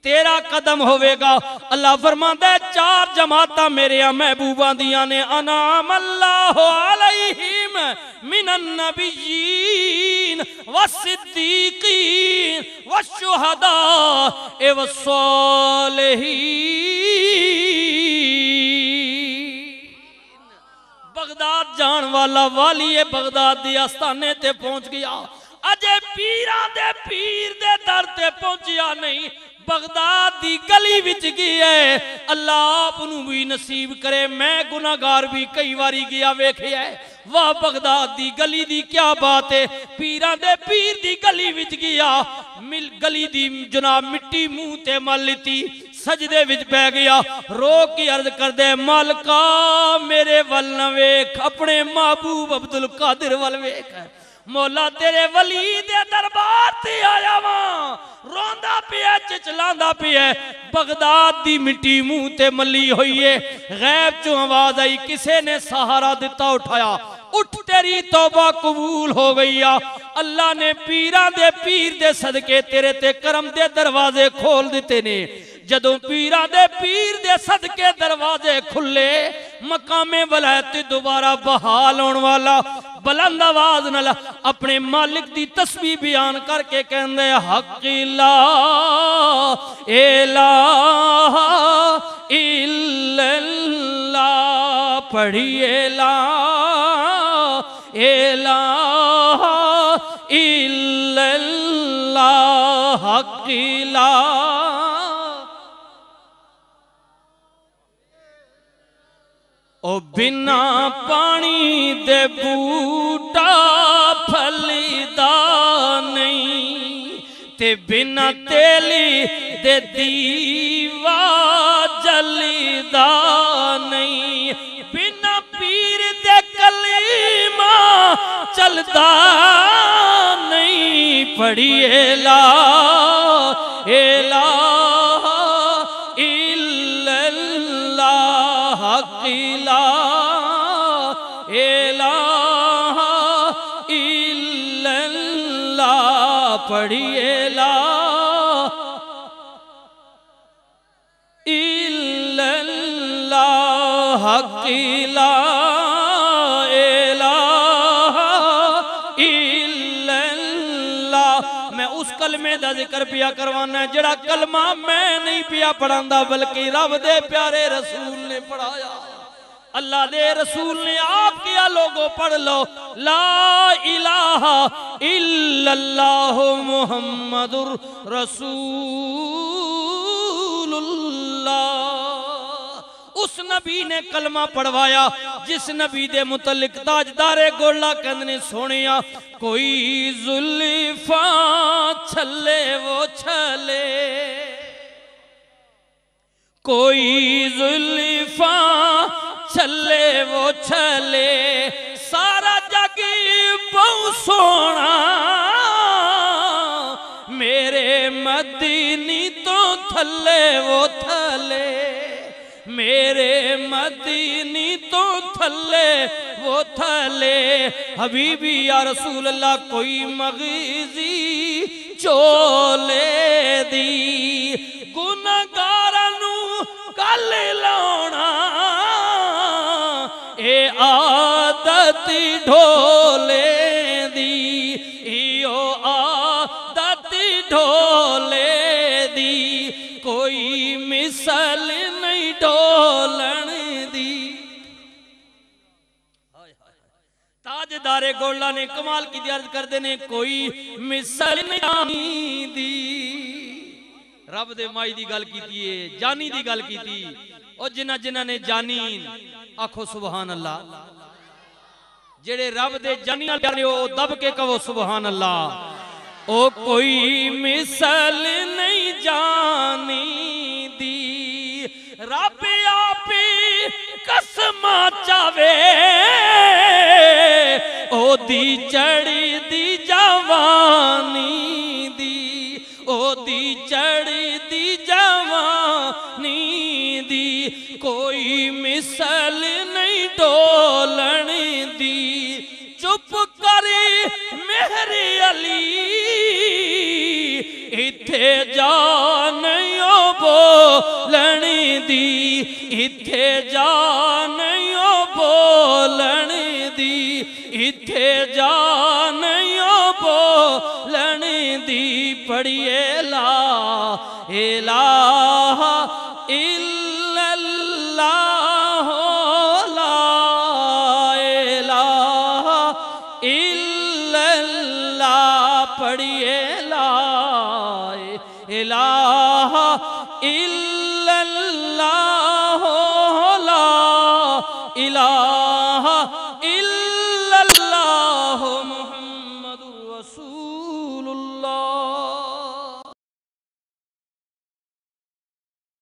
S1: तेरा कदम होवेगा। अल्लाह फरमांदा है चार जमातां मेरे महबूबां दियां ने, अनाम अल्लाह अलैहिम मिनन नबिय्यीन वस्सिद्दीकीन वश्शुहदा वस्सालिहीन। बगदाद जान वाला वाली बगदाद दी आस्थाने ते पहुंच गया, अजे पीरां दे पीर दे दर ते पहुंचिया नहीं, बगदाद दी गली विच गया। अल्लाह आपनू भी नसीब करे, मैं गुनाहगार भी कई बारी गया वेखिया है। वाह बगदाद दी गली दी क्या बात है, पीरां दे पीर दी गली विच गया, मिल गली दी जनाब मिट्टी मुंह ते मल लीती, सजदे विच बह गया, रो की अर्ज कर दे मालका मेरे वल न वेख, अपने महबूब अब्दुल कादिर वल वेख, मौला तेरे वली दे दरबार ते आया वा, रोंदा पिया चिचलांदा पिया, बगदाद दी मिट्टी मुंह ते मली हुई है। गैब चो आवाज आई, किसे ने सहारा दिता उठाया, उठ तेरी तौबा कबूल हो गई आ। अल्लाह ने पीरां दे पीर दे सदके तेरे ते करम दे दरवाजे खोल दिते ने। जदों पीरां दे पीर दे सदके दरवाजे खुले, मकामे वलायत दोबारा बहाल होने वाला बुलंद आवाज नाल अपने मालिक दी तस्बीह बयान करके कहंदे हक ला इलाहा इल्लल्लाह, पढ़िए ला इलाहा इल्लल्लाह, हक ला ओ बिना पानी दे बूटा फलदा नहीं, ते बिना तेली दे दीवा जलदा नहीं, बिना पीर दे कलीमा चलदा नहीं, पढ़िए ला इलाहा इल्लल्लाह, हक ला इलाहा इल्लल्लाह, पढ़िए ला इल्लल्लाह, हक ला इलाहा इल्लल्लाह। मैं उस कलमे दा जिक्र पिया करवाना जड़ा कलमा मैं नहीं पिया पढ़ांदा, बल्कि रब दे प्यारे रसूल ने पढ़ाया। अल्लाह दे रसूल ने आप किया, लोगों पढ़ लो ला इलाहा इल्लल्लाह मुहम्मदुर रसूलुल्लाह। उस नबी ने कलमा पढ़वाया जिस नबी दे मुतल्लिक ताजदारे गोला कहंदे ने सोनिया कोई जुल्फा छले वो छले, कोई जुल्फा छले वो छले, सारा जग बहु सोना मेरे मदीनी तो थले वो थले, मेरे मदीनी तो थले वो थले। हबीबी या रसूल अल्लाह कोई मगजी चोले दी, गुनहगारां नू कल लाउणा ए आदत ढोले दी, इहो आदत ढोले दी, कोई मिसल नहीं ढोलन दी। ताजदारे गोला ने कमाल की अर्ज करते ने कोई मिसल नहीं दी। रब दे माई दी गल कीती है, जानी दी गल कीती, और जिन्हां जिन्हां ने जानी आखो सुभान अल्लाह, जेड़े रब दे जानी नाल प्यार ने ओ दब के कहो सुभान अल्लाह। ओ कोई मिसल नहीं जानी दी, रब आप कसम चावे ओ दी चढ़ी दी जवानी दी, ओ दी चढ़ी दी जवानी दी, कोई मिसल नहीं डोलन दी। चुप करी मेहरी अली इथे जान बोलन दी, इथे जान बोलन दी, इथे जान बोलन दी। पढ़िए ला इलाहा इल्लल्लाह, ला इलाहा इल्लल्लाह, पढ़िए ला इलाहा इल्लल्लाह, ला इलाहा इल्लल्लाह मुहम्मदुर रसूलुल्लाह।